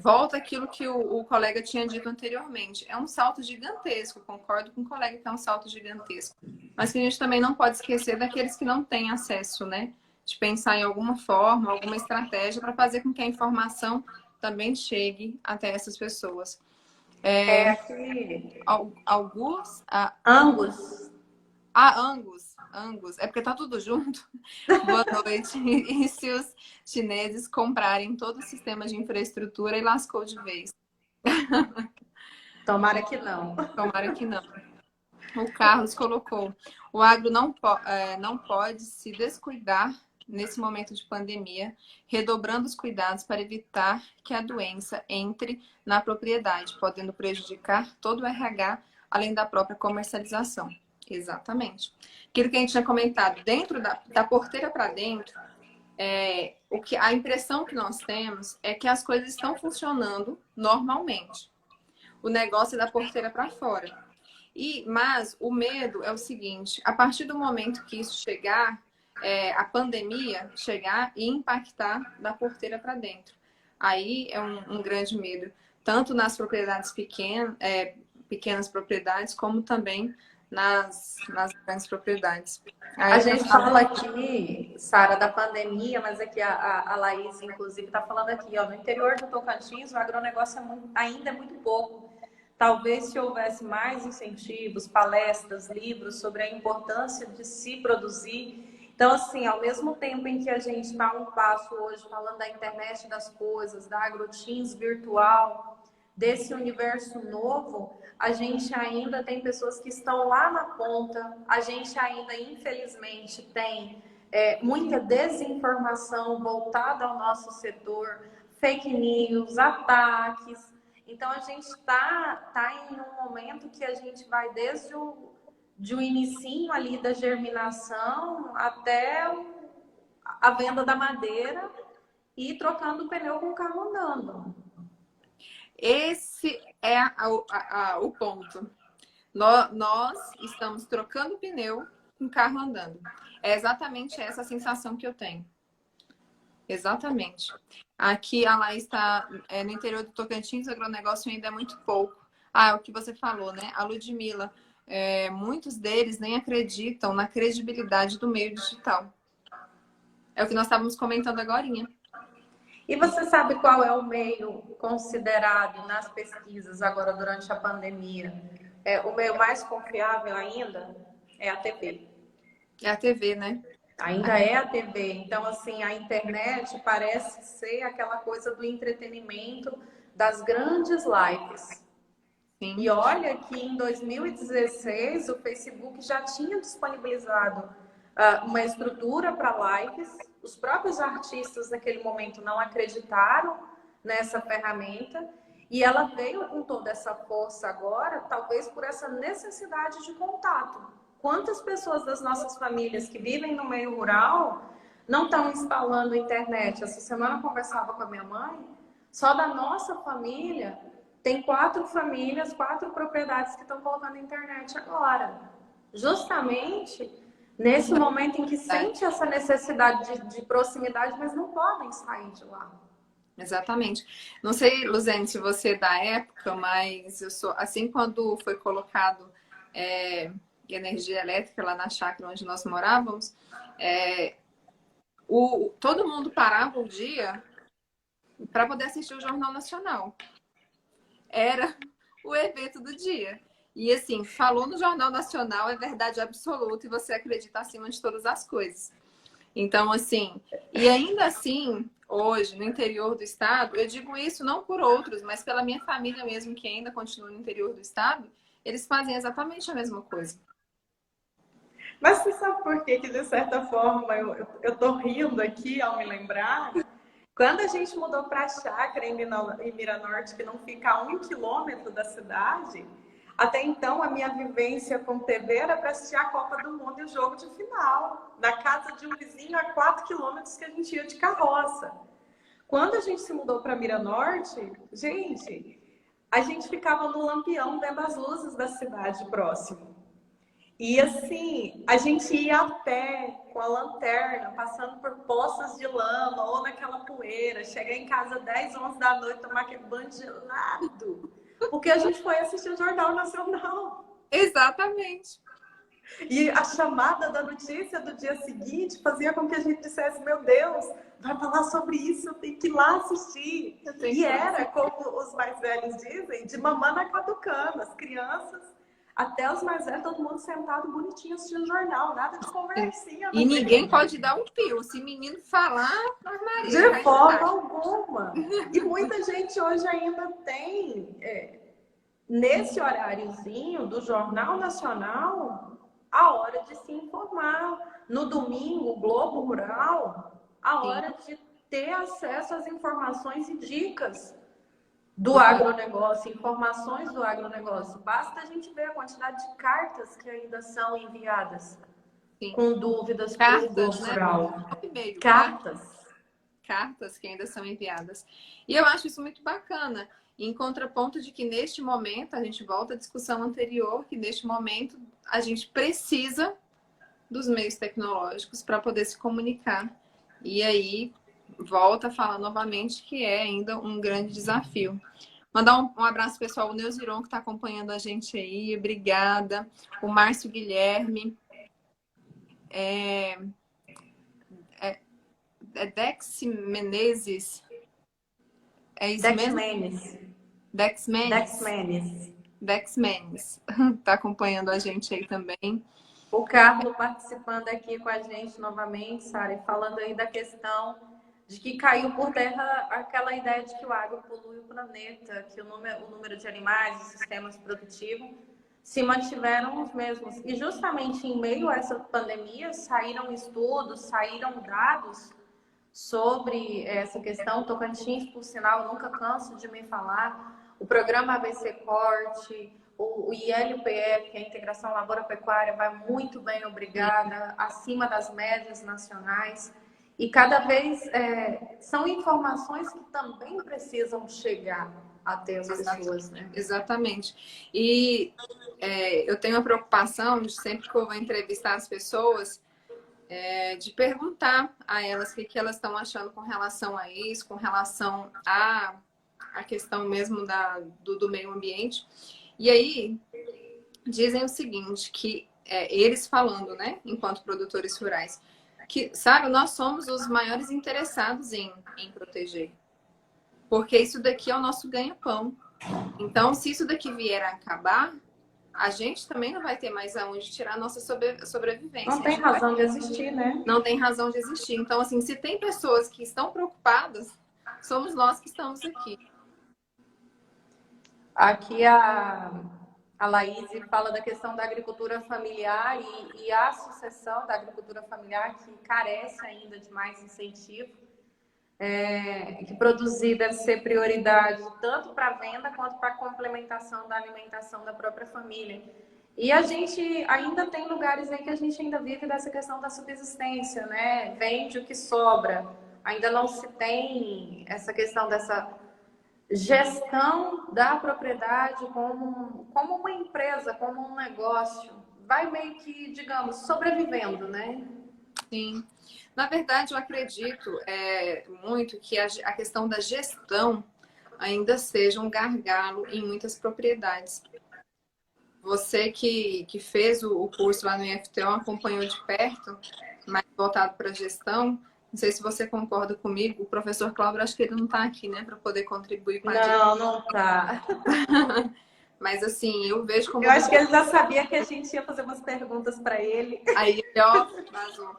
volta aquilo que o colega tinha dito anteriormente. É um salto gigantesco, concordo com o colega que é um salto gigantesco. Mas que a gente também não pode esquecer daqueles que não têm acesso, né? De pensar em alguma forma, alguma estratégia para fazer com que a informação também chegue até essas pessoas. É aqui. Alguns, Angus. Angus, Angus, é porque tá tudo junto. Boa noite. E se os chineses comprarem todo o sistema de infraestrutura e lascou de vez? Tomara que não. Tomara que não. O Carlos colocou: o agro não pode se descuidar nesse momento de pandemia, redobrando os cuidados para evitar que a doença entre na propriedade, podendo prejudicar todo o RH, além da própria comercialização. Exatamente. Aquilo que a gente tinha comentado, dentro da porteira para dentro, a impressão que nós temos é que as coisas estão funcionando normalmente. O negócio é da porteira para fora. Mas o medo é o seguinte: a partir do momento que isso chegar, a pandemia chegar e impactar da porteira para dentro. Aí é um grande medo, tanto nas propriedades pequenas propriedades, como também nas grandes propriedades. A Aí eu gente falo, fala aqui, Sara, da pandemia, mas aqui a Laís, inclusive, está falando aqui, ó, no interior do Tocantins, o agronegócio ainda é muito pouco. Talvez se houvesse mais incentivos, palestras, livros sobre a importância de se produzir. Então, assim, ao mesmo tempo em que a gente está um passo hoje falando da internet das coisas, da AgroTeams virtual, desse universo novo, a gente ainda tem pessoas que estão lá na ponta, a gente ainda, infelizmente, tem muita desinformação voltada ao nosso setor, fake news, ataques. Então, a gente tá em um momento que a gente vai desde o inicinho ali da germinação até a venda da madeira e trocando o pneu com o carro andando. esse é o ponto. Nós estamos trocando pneu com o carro andando. É exatamente essa a sensação que eu tenho. Exatamente. Aqui a Laís está no interior do Tocantins, o agronegócio ainda é muito pouco. É o que você falou, né? A Ludmilla, muitos deles nem acreditam na credibilidade do meio digital. É o que nós estávamos comentando agorinha. E você sabe qual é o meio considerado nas pesquisas agora durante a pandemia? O meio mais confiável ainda é a TV. É a TV, né? Ainda é a TV. Então, assim, a internet parece ser aquela coisa do entretenimento das grandes lives. Sim. E olha que em 2016 o Facebook já tinha disponibilizado uma estrutura para lives. Os próprios artistas naquele momento não acreditaram nessa ferramenta e ela veio com toda essa força agora, talvez por essa necessidade de contato. Quantas pessoas das nossas famílias que vivem no meio rural não estão instalando internet? Essa semana eu conversava com a minha mãe, só da nossa família tem 4 famílias, 4 propriedades que estão colocando internet agora. Justamente nesse momento em que sente essa necessidade de proximidade, mas não podem sair de lá. Exatamente. Não sei, Luzene, se você é da época, mas eu sou assim quando foi colocado energia elétrica lá na chácara onde nós morávamos, todo mundo parava o dia para poder assistir o Jornal Nacional. Era o evento do dia. E assim, falou no Jornal Nacional, é verdade absoluta e você acredita acima de todas as coisas. Então, assim, e ainda assim, hoje, no interior do estado, eu digo isso não por outros, mas pela minha família mesmo, que ainda continua no interior do estado, eles fazem exatamente a mesma coisa. Mas você sabe por que, de certa forma, eu tô rindo aqui ao me lembrar? Quando a gente mudou para a chácara em Miranorte, que não fica a 1 quilômetro da cidade, até então a minha vivência com TV era para assistir a Copa do Mundo e o jogo de final, na casa de um vizinho a 4 quilômetros que a gente ia de carroça. Quando a gente se mudou para Miranorte, gente, a gente ficava no lampião vendo as luzes da cidade próximo. E assim, a gente ia a pé, com a lanterna, passando por poças de lama ou naquela poeira, chegar em casa 10, 11 da noite, tomar aquele banho gelado, porque a gente foi assistir o Jornal Nacional. Exatamente. E a chamada da notícia do dia seguinte fazia com que a gente dissesse, meu Deus, vai falar sobre isso, eu tenho que ir lá assistir. E era, como os mais velhos dizem, de mamã na catucana, as crianças até os mais velhos, todo mundo sentado bonitinho assistindo jornal, nada de conversinha. E ninguém pode dar um pio. Se menino falar, Maria, de forma alguma. E muita gente hoje ainda tem, nesse horáriozinho do Jornal Nacional, a hora de se informar. No domingo, o Globo Rural, a hora de ter acesso às informações e dicas do agronegócio, informações do agronegócio. Basta a gente ver a quantidade de cartas que ainda são enviadas com dúvidas para o Globo Rural. Cartas que ainda são enviadas. E eu acho isso muito bacana. Em contraponto de que neste momento, a gente volta à discussão anterior, que neste momento a gente precisa dos meios tecnológicos para poder se comunicar. E aí volta a falar novamente que é ainda um grande desafio. Mandar um abraço pessoal, o Neuziron, que está acompanhando a gente aí, obrigada. O Márcio Guilherme. Dex Menezes. É isso Dex mesmo? Menes. Dex Menes. Dex Menes. Dex Menes. Está acompanhando a gente aí também. O Carlos participando aqui com a gente novamente, Sara, e falando aí da questão de que caiu por terra aquela ideia de que o agro polui o planeta, que o número de animais, os sistemas produtivos se mantiveram os mesmos. E justamente em meio a essa pandemia saíram estudos, saíram dados sobre essa questão. Tocantins, por sinal, eu nunca canso de me falar, o programa ABC Corte, o ILPE, que é a Integração Lavoura-Pecuária, vai muito bem, obrigada, acima das médias nacionais. E cada vez são informações que também precisam chegar até as pessoas, né? Exatamente. E eu tenho a preocupação de sempre que eu vou entrevistar as pessoas, de perguntar a elas o que elas estão achando com relação a isso, com relação à questão mesmo do meio ambiente. E aí, dizem o seguinte, que eles falando, né, enquanto produtores rurais, que, sabe, nós somos os maiores interessados em proteger. Porque isso daqui é o nosso ganha-pão. Então, se isso daqui vier a acabar, a gente também não vai ter mais aonde tirar a nossa sobrevivência. Não tem razão de existir, né? Não tem razão de existir. Então, assim, se tem pessoas que estão preocupadas, somos nós que estamos aqui. Aqui a Laís fala da questão da agricultura familiar e a sucessão da agricultura familiar que carece ainda de mais incentivo, que produzir deve ser prioridade tanto para a venda quanto para a complementação da alimentação da própria família. E a gente ainda tem lugares aí que a gente ainda vive dessa questão da subsistência, né? Vende o que sobra. Ainda não se tem essa questão dessa gestão da propriedade como uma empresa, como um negócio. Vai meio que, digamos, sobrevivendo, né? Sim. Na verdade, eu acredito muito que a questão da gestão ainda seja um gargalo em muitas propriedades. Você que fez o curso lá no IFTO, acompanhou de perto, mais voltado para a gestão, não sei se você concorda comigo, o professor Cláudio, acho que ele não está aqui, né, para poder contribuir com a gente. Não está. Mas assim, eu vejo como Eu acho que ele já sabia que a gente ia fazer umas perguntas para ele. aí, ó, vazou.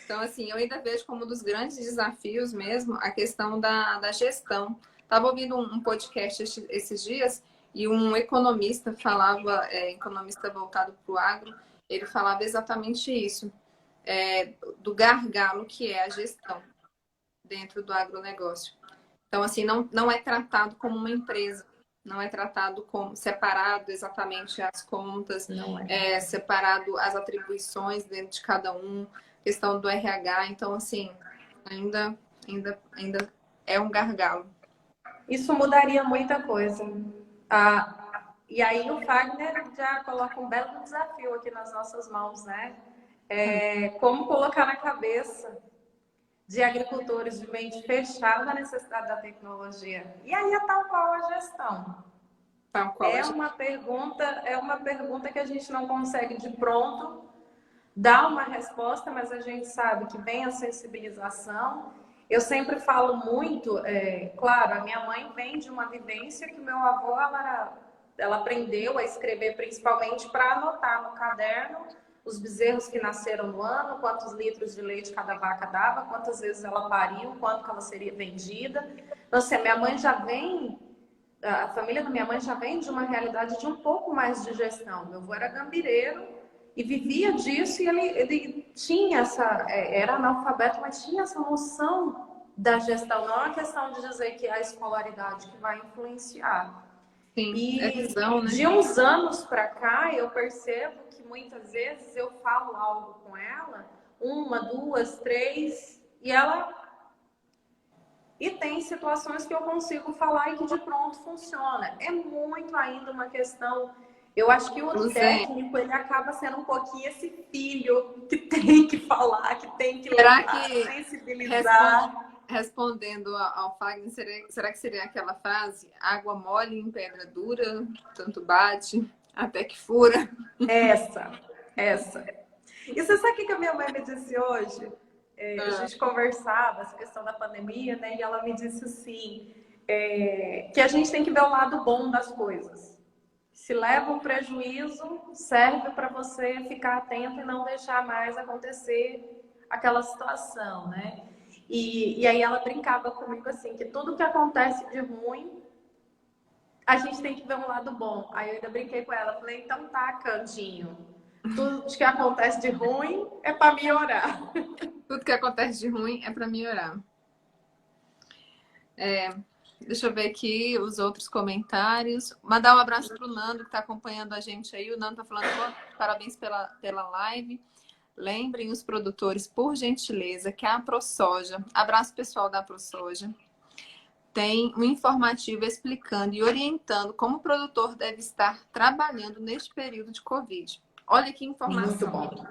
Então, assim, eu ainda vejo como um dos grandes desafios mesmo a questão da gestão. Estava ouvindo um podcast esses dias e um economista falava, economista voltado para o agro, ele falava exatamente isso, do gargalo que é a gestão dentro do agronegócio. Então, assim, não é tratado como uma empresa, não é tratado como separado exatamente as contas, Não é. separado as atribuições dentro de cada um, questão do RH. Então, assim, ainda é um gargalo. Isso mudaria muita coisa. E aí o Fagner já coloca um belo desafio aqui nas nossas mãos, né? Como colocar na cabeça de agricultores de mente fechada a necessidade da tecnologia. E aí é tal qual a gestão. Tal qual a gente... É uma pergunta que a gente não consegue de pronto dar uma resposta, mas a gente sabe que vem a sensibilização. Eu sempre falo muito, claro, a minha mãe vem de uma vivência que meu avô, ela aprendeu a escrever principalmente para anotar no caderno os bezerros que nasceram no ano, quantos litros de leite cada vaca dava, quantas vezes ela pariu, quanto que ela seria vendida. Então, assim, a minha mãe já vem, a família da minha mãe já vem de uma realidade de um pouco mais de gestão. Meu avô era gambireiro e vivia disso e ele tinha era analfabeto, mas tinha essa noção da gestão. Não é uma questão de dizer que é a escolaridade que vai influenciar. Sim, é E visão, né? de uns anos para cá, eu percebo que muitas vezes eu falo algo com ela, uma, duas, três, e tem situações que eu consigo falar e que de pronto funciona. É muito ainda uma questão. Eu acho que o Zé, técnico ele acaba sendo um pouquinho esse filho que tem que falar, que tem que será lembrar, que sensibilizar. respondendo ao Fagner, será que seria aquela frase: água mole em pedra dura, tanto bate até que fura? Essa. E você sabe o que a minha mãe me disse hoje? A Ah, gente conversava essa questão da pandemia, né? E ela me disse assim, que a gente tem que ver o lado bom das coisas. Se leva um prejuízo, serve para você ficar atento e não deixar mais acontecer aquela situação, né? E aí ela brincava comigo assim, que tudo que acontece de ruim, a gente tem que ver um lado bom. Aí eu ainda brinquei com ela, falei, então tá, Candinho, tudo que acontece de ruim é para melhorar. tudo que acontece de ruim é para melhorar. Deixa eu ver aqui os outros comentários. Mandar um abraço para o Nando, que está acompanhando a gente aí. O Nando está falando, parabéns pela live. Lembrem os produtores, por gentileza, que a ProSoja, abraço pessoal da ProSoja, tem um informativo explicando e orientando como o produtor deve estar trabalhando neste período de Covid. Olha que Muito informação. bom.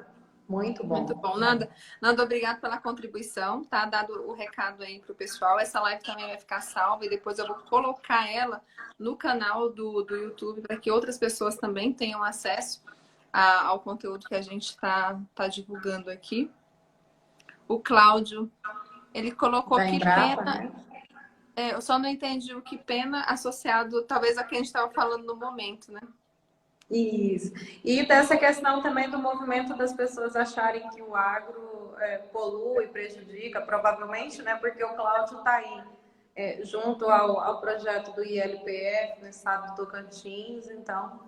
Muito Muito bom. bom. Nanda, obrigado pela contribuição, tá? Dado o recado aí pro pessoal. Essa live também vai ficar salva e depois eu vou colocar ela no canal do YouTube para que outras pessoas também tenham acesso ao conteúdo que a gente está divulgando aqui. O Cláudio, ele colocou Da que Embrapa, pena. né? Eu só não entendi o que pena associado, talvez, a quem a gente estava falando no momento, né? Isso. E dessa questão também do movimento das pessoas acharem que o agro polui, prejudica, provavelmente, né? Porque o Cláudio está aí junto ao projeto do ILPF no estado do Tocantins, então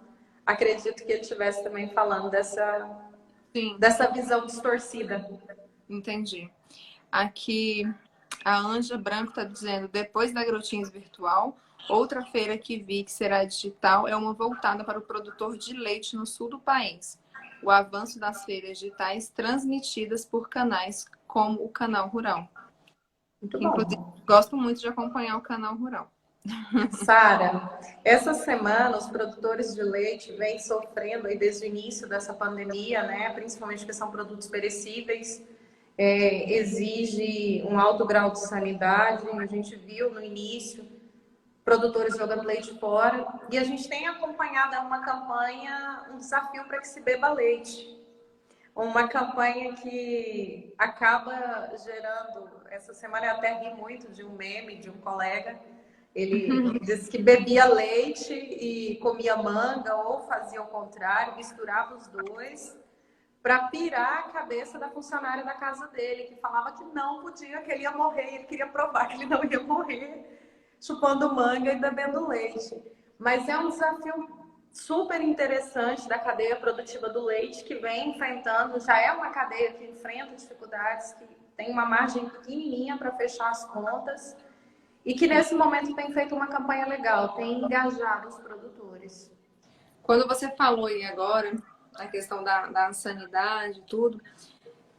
acredito que ele estivesse também falando Sim, dessa visão distorcida. entendi. Aqui a Anja Branco está dizendo, depois da Grotins Virtual, outra feira que vi que será digital é uma voltada para o produtor de leite no sul do país. O avanço das feiras digitais transmitidas por canais como o Canal Rural. Muito Que, inclusive, bom. gosto muito de acompanhar o Canal Rural. Sara, essa semana os produtores de leite vêm sofrendo aí desde o início dessa pandemia, né? Principalmente porque são produtos perecíveis, exige um alto grau de sanidade. A gente viu no início produtores jogando leite fora e a gente tem acompanhado uma campanha, um desafio para que se beba leite. Uma campanha que acaba gerando, essa semana eu até ri muito de um meme de um colega Ele disse que bebia leite e comia manga, ou fazia o contrário, misturava os dois, para pirar a cabeça da funcionária da casa dele, que falava que não podia, que ele ia morrer, ele queria provar que ele não ia morrer, chupando manga e bebendo leite. Mas é um desafio super interessante da cadeia produtiva do leite, que vem enfrentando, já é uma cadeia que enfrenta dificuldades, que tem uma margem pequenininha para fechar as contas, e que nesse momento tem feito uma campanha legal, tem engajado os produtores. Quando você falou aí agora, a questão da sanidade e tudo,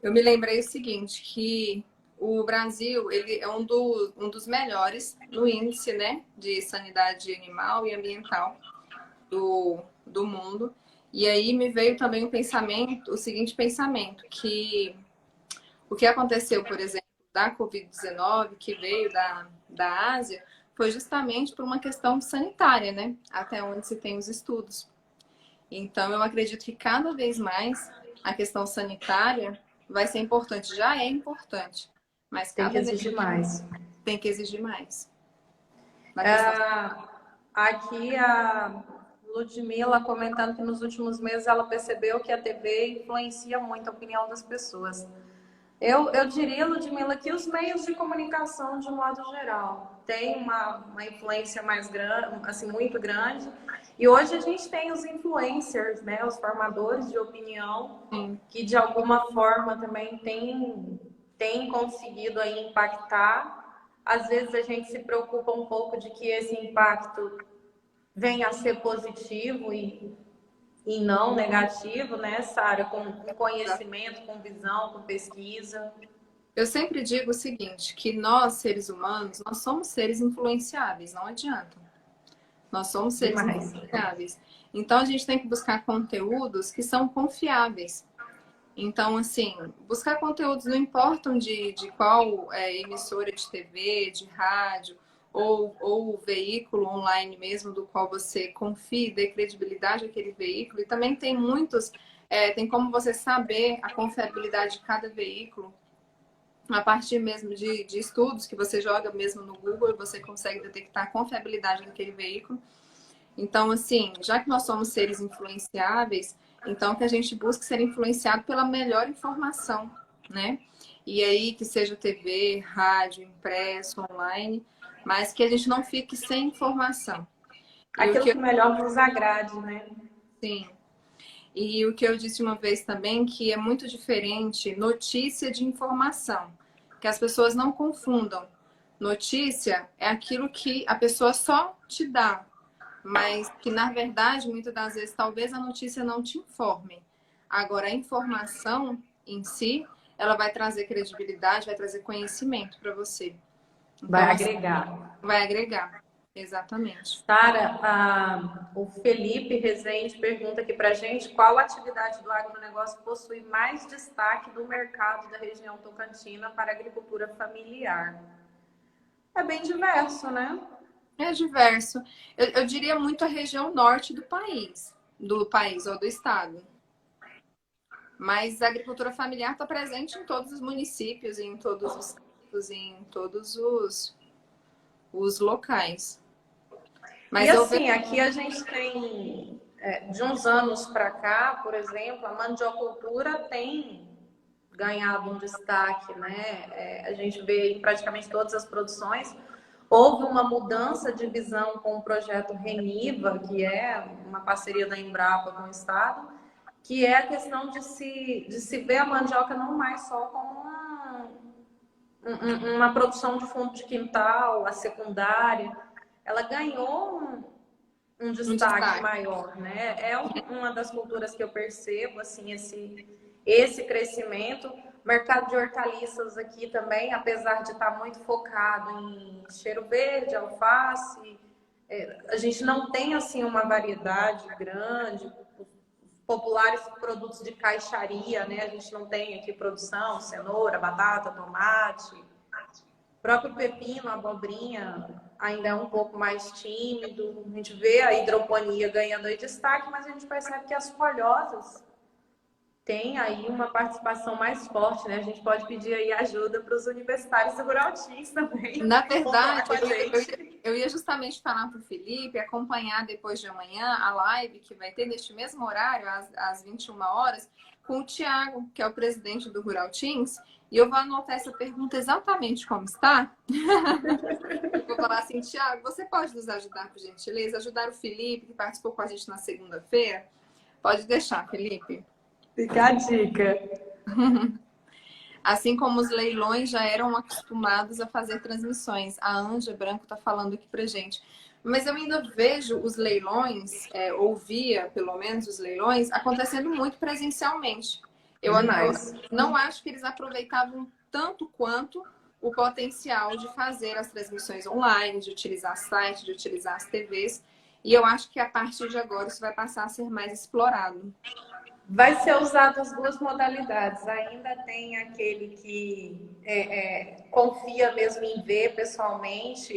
eu me lembrei o seguinte, que o Brasil ele é um dos melhores no índice, né, de sanidade animal e ambiental do mundo. E aí me veio também o seguinte pensamento, que o que aconteceu, por exemplo, da Covid-19, que veio da Ásia, foi justamente por uma questão sanitária, né? Até onde se tem os estudos. Então, eu acredito que cada vez mais a questão sanitária vai ser importante. Já é importante, mas Tem que cada vez exigir mais. tem que exigir mais. Aqui a Ludmila comentando que nos últimos meses ela percebeu que a TV influencia muito a opinião das pessoas. Eu diria, Ludmila, que os meios de comunicação, de modo geral, têm uma influência mais grande, assim, muito grande. E hoje a gente tem os influencers, né, os formadores de opinião, que de alguma forma também têm conseguido aí impactar. Às vezes a gente se preocupa um pouco de que esse impacto venha a ser positivo e não negativo, né, Sara? Com conhecimento, com visão, com pesquisa. Eu sempre digo o seguinte, que nós, seres humanos, nós somos seres influenciáveis, não adianta. Nós somos seres influenciáveis. Então, a gente tem que buscar conteúdos que são confiáveis. Então, assim, buscar conteúdos não importam de qual emissora de TV, de rádio, ou veículo online mesmo do qual você confie, dê credibilidade àquele veículo. E também tem muitos, tem como você saber a confiabilidade de cada veículo. A partir mesmo de estudos que você joga mesmo no Google, você consegue detectar a confiabilidade daquele veículo. Então, assim, já que nós somos seres influenciáveis, então que a gente busque ser influenciado pela melhor informação, né? E aí que seja TV, rádio, impresso, online, mas que a gente não fique sem informação. Aquilo que melhor nos agrade, né? Sim. E o que eu disse uma vez também, que é muito diferente notícia de informação, que as pessoas não confundam. Notícia é aquilo que a pessoa só te dá, mas que na verdade, muitas das vezes, talvez a notícia não te informe. Agora, a informação em si, ela vai trazer credibilidade, vai trazer conhecimento para você. Então, vai agregar. Vai agregar, exatamente. Sara, o Felipe Rezende pergunta aqui pra gente qual atividade do agronegócio possui mais destaque do mercado da região tocantina para a agricultura familiar. É bem diverso, né? É diverso. Eu diria muito a região norte do país ou do estado. Mas a agricultura familiar está presente em todos os municípios, em todos os estados, em todos os locais. Mas e assim, aqui a gente tem, de uns anos para cá, por exemplo, a mandiocultura tem ganhado um destaque, né? A gente vê em praticamente todas as produções. Houve uma mudança de visão com o projeto Reniva, que é uma parceria da Embrapa com o Estado, que é a questão de se ver a mandioca não mais só como uma produção de fundo de quintal, a secundária. Ela ganhou um destaque maior, né? É uma das culturas que eu percebo, assim, esse crescimento. O mercado de hortaliças aqui também, apesar de estar muito focado em cheiro verde, alface, a gente não tem, assim, uma variedade grande. Populares produtos de caixaria, né? A gente não tem aqui produção, cenoura, batata, tomate. O próprio pepino, a abobrinha, ainda é um pouco mais tímido. A gente vê a hidroponia ganhando aí destaque, mas a gente percebe que as folhosas tem aí uma participação mais forte, né? A gente pode pedir aí ajuda para os universitários do Rural Teams também, Na contar verdade, com a gente. eu ia justamente falar para o Felipe acompanhar depois de amanhã a live que vai ter neste mesmo horário, às 21 horas, com o Tiago, que é o presidente do Rural Teams, e eu vou anotar essa pergunta exatamente como está. Vou falar assim, Tiago, você pode nos ajudar, por gentileza? Ajudar o Felipe, que participou com a gente na segunda-feira? Pode deixar, Felipe. Fica a dica. Assim como os leilões já eram acostumados a fazer transmissões. A Anja Branco está falando aqui pra gente. Mas eu ainda vejo os leilões, ouvia pelo menos os leilões, acontecendo muito presencialmente. Eu não acho que eles aproveitavam tanto quanto o potencial de fazer as transmissões online, de utilizar site, de utilizar as TVs. E eu acho que a partir de agora isso vai passar a ser mais explorado. Vai ser usado as duas modalidades. Ainda tem aquele que confia mesmo em ver pessoalmente,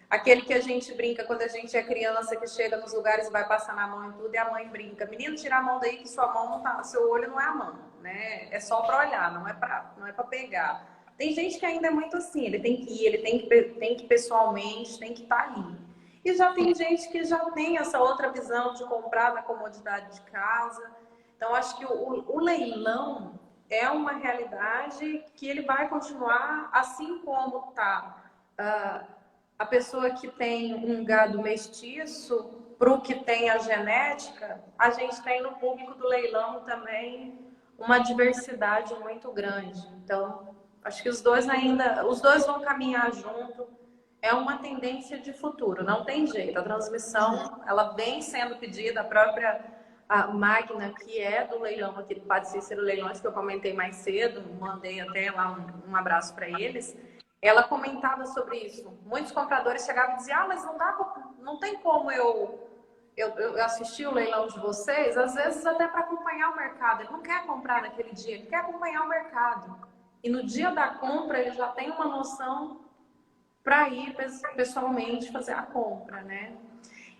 aquele que a gente brinca quando a gente é criança, que chega nos lugares e vai passar na mão e tudo, e a mãe brinca: menino, tira a mão daí que sua mão não tá, seu olho não é a mão, né? É só para olhar, não é para pegar. Tem gente que ainda é muito assim, ele tem que ir, ele tem que pessoalmente, tem que estar ali. E já tem gente que já tem essa outra visão de comprar na comodidade de casa. Então, acho que o leilão é uma realidade que ele vai continuar, assim como está a pessoa que tem um gado mestiço para o que tem a genética, a gente tem no público do leilão também uma diversidade muito grande. Então, acho que os dois vão caminhar junto. É uma tendência de futuro, não tem jeito. A transmissão, ela vem sendo pedida, a Magna, que é do leilão aqui do Padre Cícero Leilões, que eu comentei mais cedo, mandei até lá um abraço para eles, ela comentava sobre isso. Muitos compradores chegavam e diziam: mas não tem como eu assistir o leilão de vocês, às vezes até para acompanhar o mercado. Ele não quer comprar naquele dia, ele quer acompanhar o mercado. E no dia da compra, ele já tem uma noção para ir pessoalmente fazer a compra, né?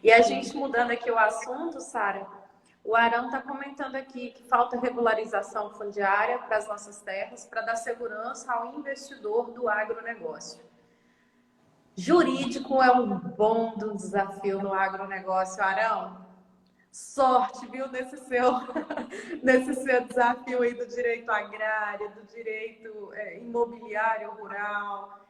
E a gente mudando aqui o assunto, Sara, o Arão está comentando aqui que falta regularização fundiária para as nossas terras para dar segurança ao investidor do agronegócio. Jurídico é um bom desafio no agronegócio, Arão. Sorte, viu, nesse seu desafio aí do direito agrário, do direito imobiliário rural.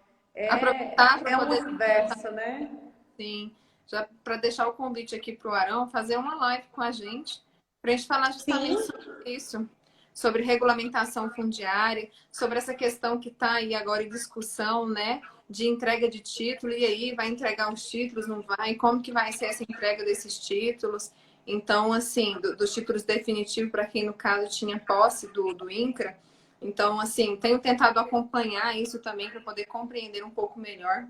Aproveitar para um poder universo, né? Sim, já para deixar o convite aqui para o Arão fazer uma live com a gente, para a gente falar justamente sobre isso, sobre regulamentação fundiária, sobre essa questão que está aí agora em discussão, né, de entrega de título, e aí vai entregar os títulos, não vai? Como que vai ser essa entrega desses títulos? Então, assim, dos títulos definitivos para quem, no caso, tinha posse do INCRA. Então, assim, tenho tentado acompanhar isso também para poder compreender um pouco melhor.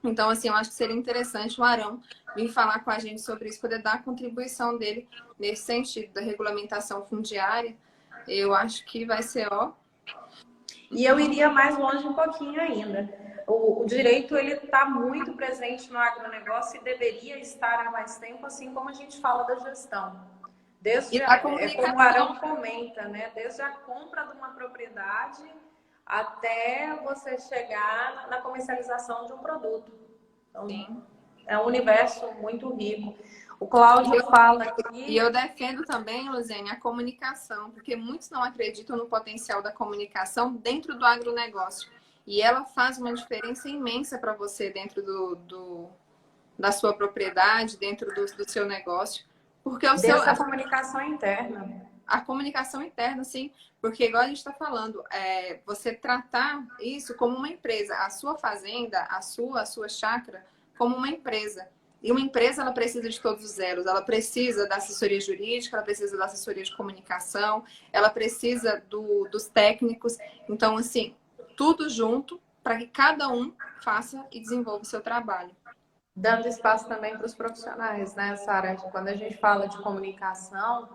Então, assim, eu acho que seria interessante o Arão vir falar com a gente sobre isso, poder dar a contribuição dele nesse sentido da regulamentação fundiária. Eu acho que vai ser, ó. E eu iria mais longe um pouquinho ainda. O direito, ele está muito presente no agronegócio e deveria estar há mais tempo, assim como a gente fala da gestão. Como o Arão comenta, né? Desde a compra de uma propriedade até você chegar na comercialização de um produto. Então, sim, é um universo muito rico. O Cláudio fala aqui... E eu defendo também, Luziane, a comunicação, porque muitos não acreditam no potencial da comunicação dentro do agronegócio. E ela faz uma diferença imensa para você dentro da sua propriedade, dentro do seu negócio. Porque a comunicação interna. A comunicação interna, sim, porque igual a gente está falando, você tratar isso como uma empresa, a sua fazenda, a sua chácara, como uma empresa. E uma empresa, ela precisa de todos os elos. Ela precisa da assessoria jurídica, ela precisa da assessoria de comunicação, ela precisa dos técnicos. Então, assim, tudo junto para que cada um faça e desenvolva o seu trabalho. Dando espaço também para os profissionais, né, Sara? Quando a gente fala de comunicação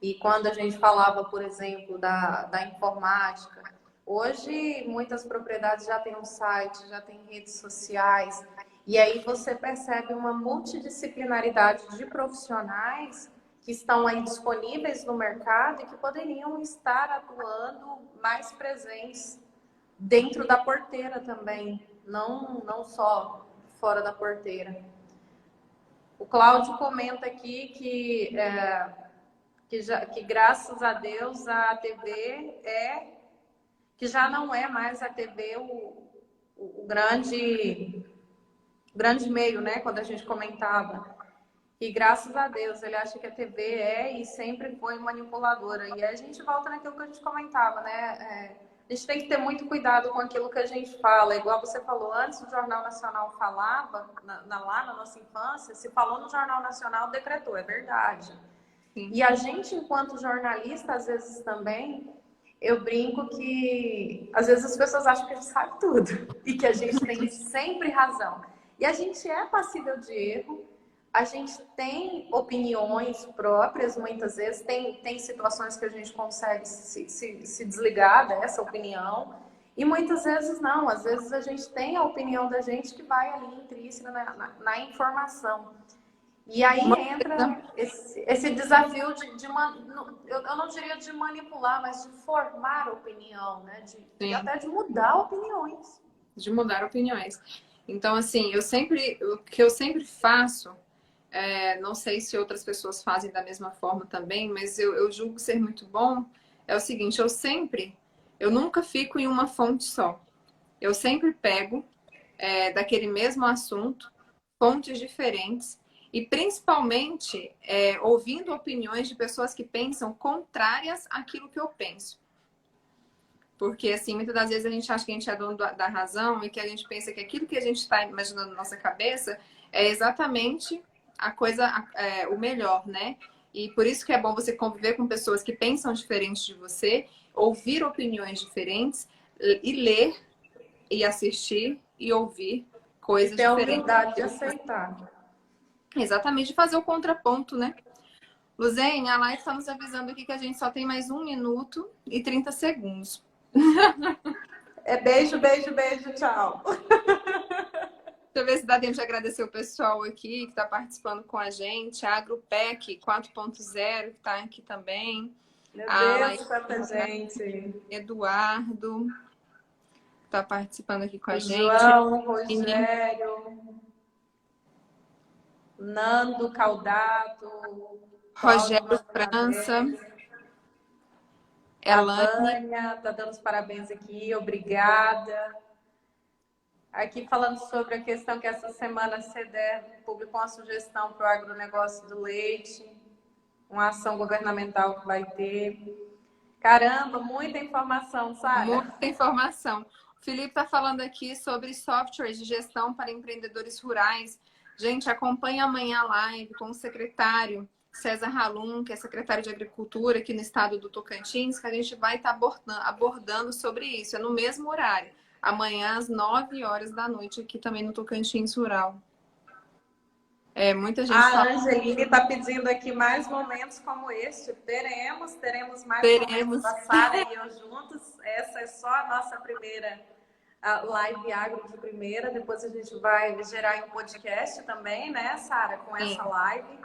e quando a gente falava, por exemplo, da informática, hoje muitas propriedades já têm um site, já têm redes sociais, e aí você percebe uma multidisciplinaridade de profissionais que estão aí disponíveis no mercado e que poderiam estar atuando mais presentes dentro da porteira também, não só fora da porteira. O Cláudio comenta aqui que graças a Deus a TV que já não é mais a TV o grande meio, né? Quando a gente comentava. E graças a Deus, ele acha que a TV e sempre foi manipuladora. E a gente volta naquilo que a gente comentava, né? A gente tem que ter muito cuidado com aquilo que a gente fala. Igual você falou, antes o Jornal Nacional falava, lá na nossa infância, se falou no Jornal Nacional, decretou, é verdade. Sim. E a gente, enquanto jornalista, às vezes também, eu brinco que às vezes as pessoas acham que a gente sabe tudo e que a gente tem sempre razão. E a gente é passível de erro. A gente tem opiniões próprias, muitas vezes, tem situações que a gente consegue se desligar dessa opinião, e muitas vezes não. Às vezes a gente tem a opinião da gente que vai ali intrínseca na informação. E aí entra esse desafio eu não diria de manipular, mas de formar opinião, né? E até de mudar opiniões. De mudar opiniões. Então, assim, o que eu sempre faço, não sei se outras pessoas fazem da mesma forma também, mas eu julgo ser muito bom, é o seguinte, eu nunca fico em uma fonte só. Eu sempre pego daquele mesmo assunto, fontes diferentes, e principalmente ouvindo opiniões de pessoas que pensam contrárias àquilo que eu penso. Porque, assim, muitas das vezes a gente acha que a gente é dono da razão e que a gente pensa que aquilo que a gente está imaginando na nossa cabeça é exatamente o melhor, né? E por isso que é bom você conviver com pessoas que pensam diferente de você, ouvir opiniões diferentes e ler e assistir e ouvir coisas diferentes. Ter a humildade de aceitar. Exatamente, de fazer o contraponto, né? Luzene, a live está nos avisando aqui que a gente só tem mais 1 minuto e 30 segundos. Beijo, beijo, beijo, tchau. Deixa eu ver se dá tempo de agradecer o pessoal aqui que está participando com a gente. A AgroPEC 4.0, que está aqui também. Meu Deus, quanta gente. Eduardo está participando aqui com a gente. João, Rogério, Nando Caldato, Rogério França. Elânia está dando os parabéns aqui, obrigada. Aqui falando sobre a questão que essa semana a CDE publicou uma sugestão para o agronegócio do leite, uma ação governamental que vai ter. Caramba, muita informação, sabe? Muita informação. O Felipe está falando aqui sobre softwares de gestão para empreendedores rurais. Gente, acompanha amanhã a live com o secretário César Halum, que é secretário de Agricultura aqui no estado do Tocantins, que a gente vai estar abordando sobre isso. É no mesmo horário. Amanhã, às 9 horas da noite, aqui também no Tocantins Rural. Muita gente A Angeline está pedindo aqui mais momentos como este. Teremos mais momentos da Sara e eu juntos. Essa é só a nossa primeira live agro de primeira. Depois a gente vai gerar um podcast também, né, Sara, com essa live.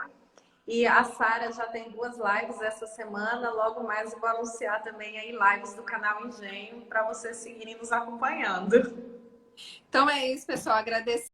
E a Sara já tem 2 lives essa semana. Logo mais eu vou anunciar também aí lives do canal Engenho para vocês seguirem nos acompanhando. Então é isso, pessoal. Agradeço.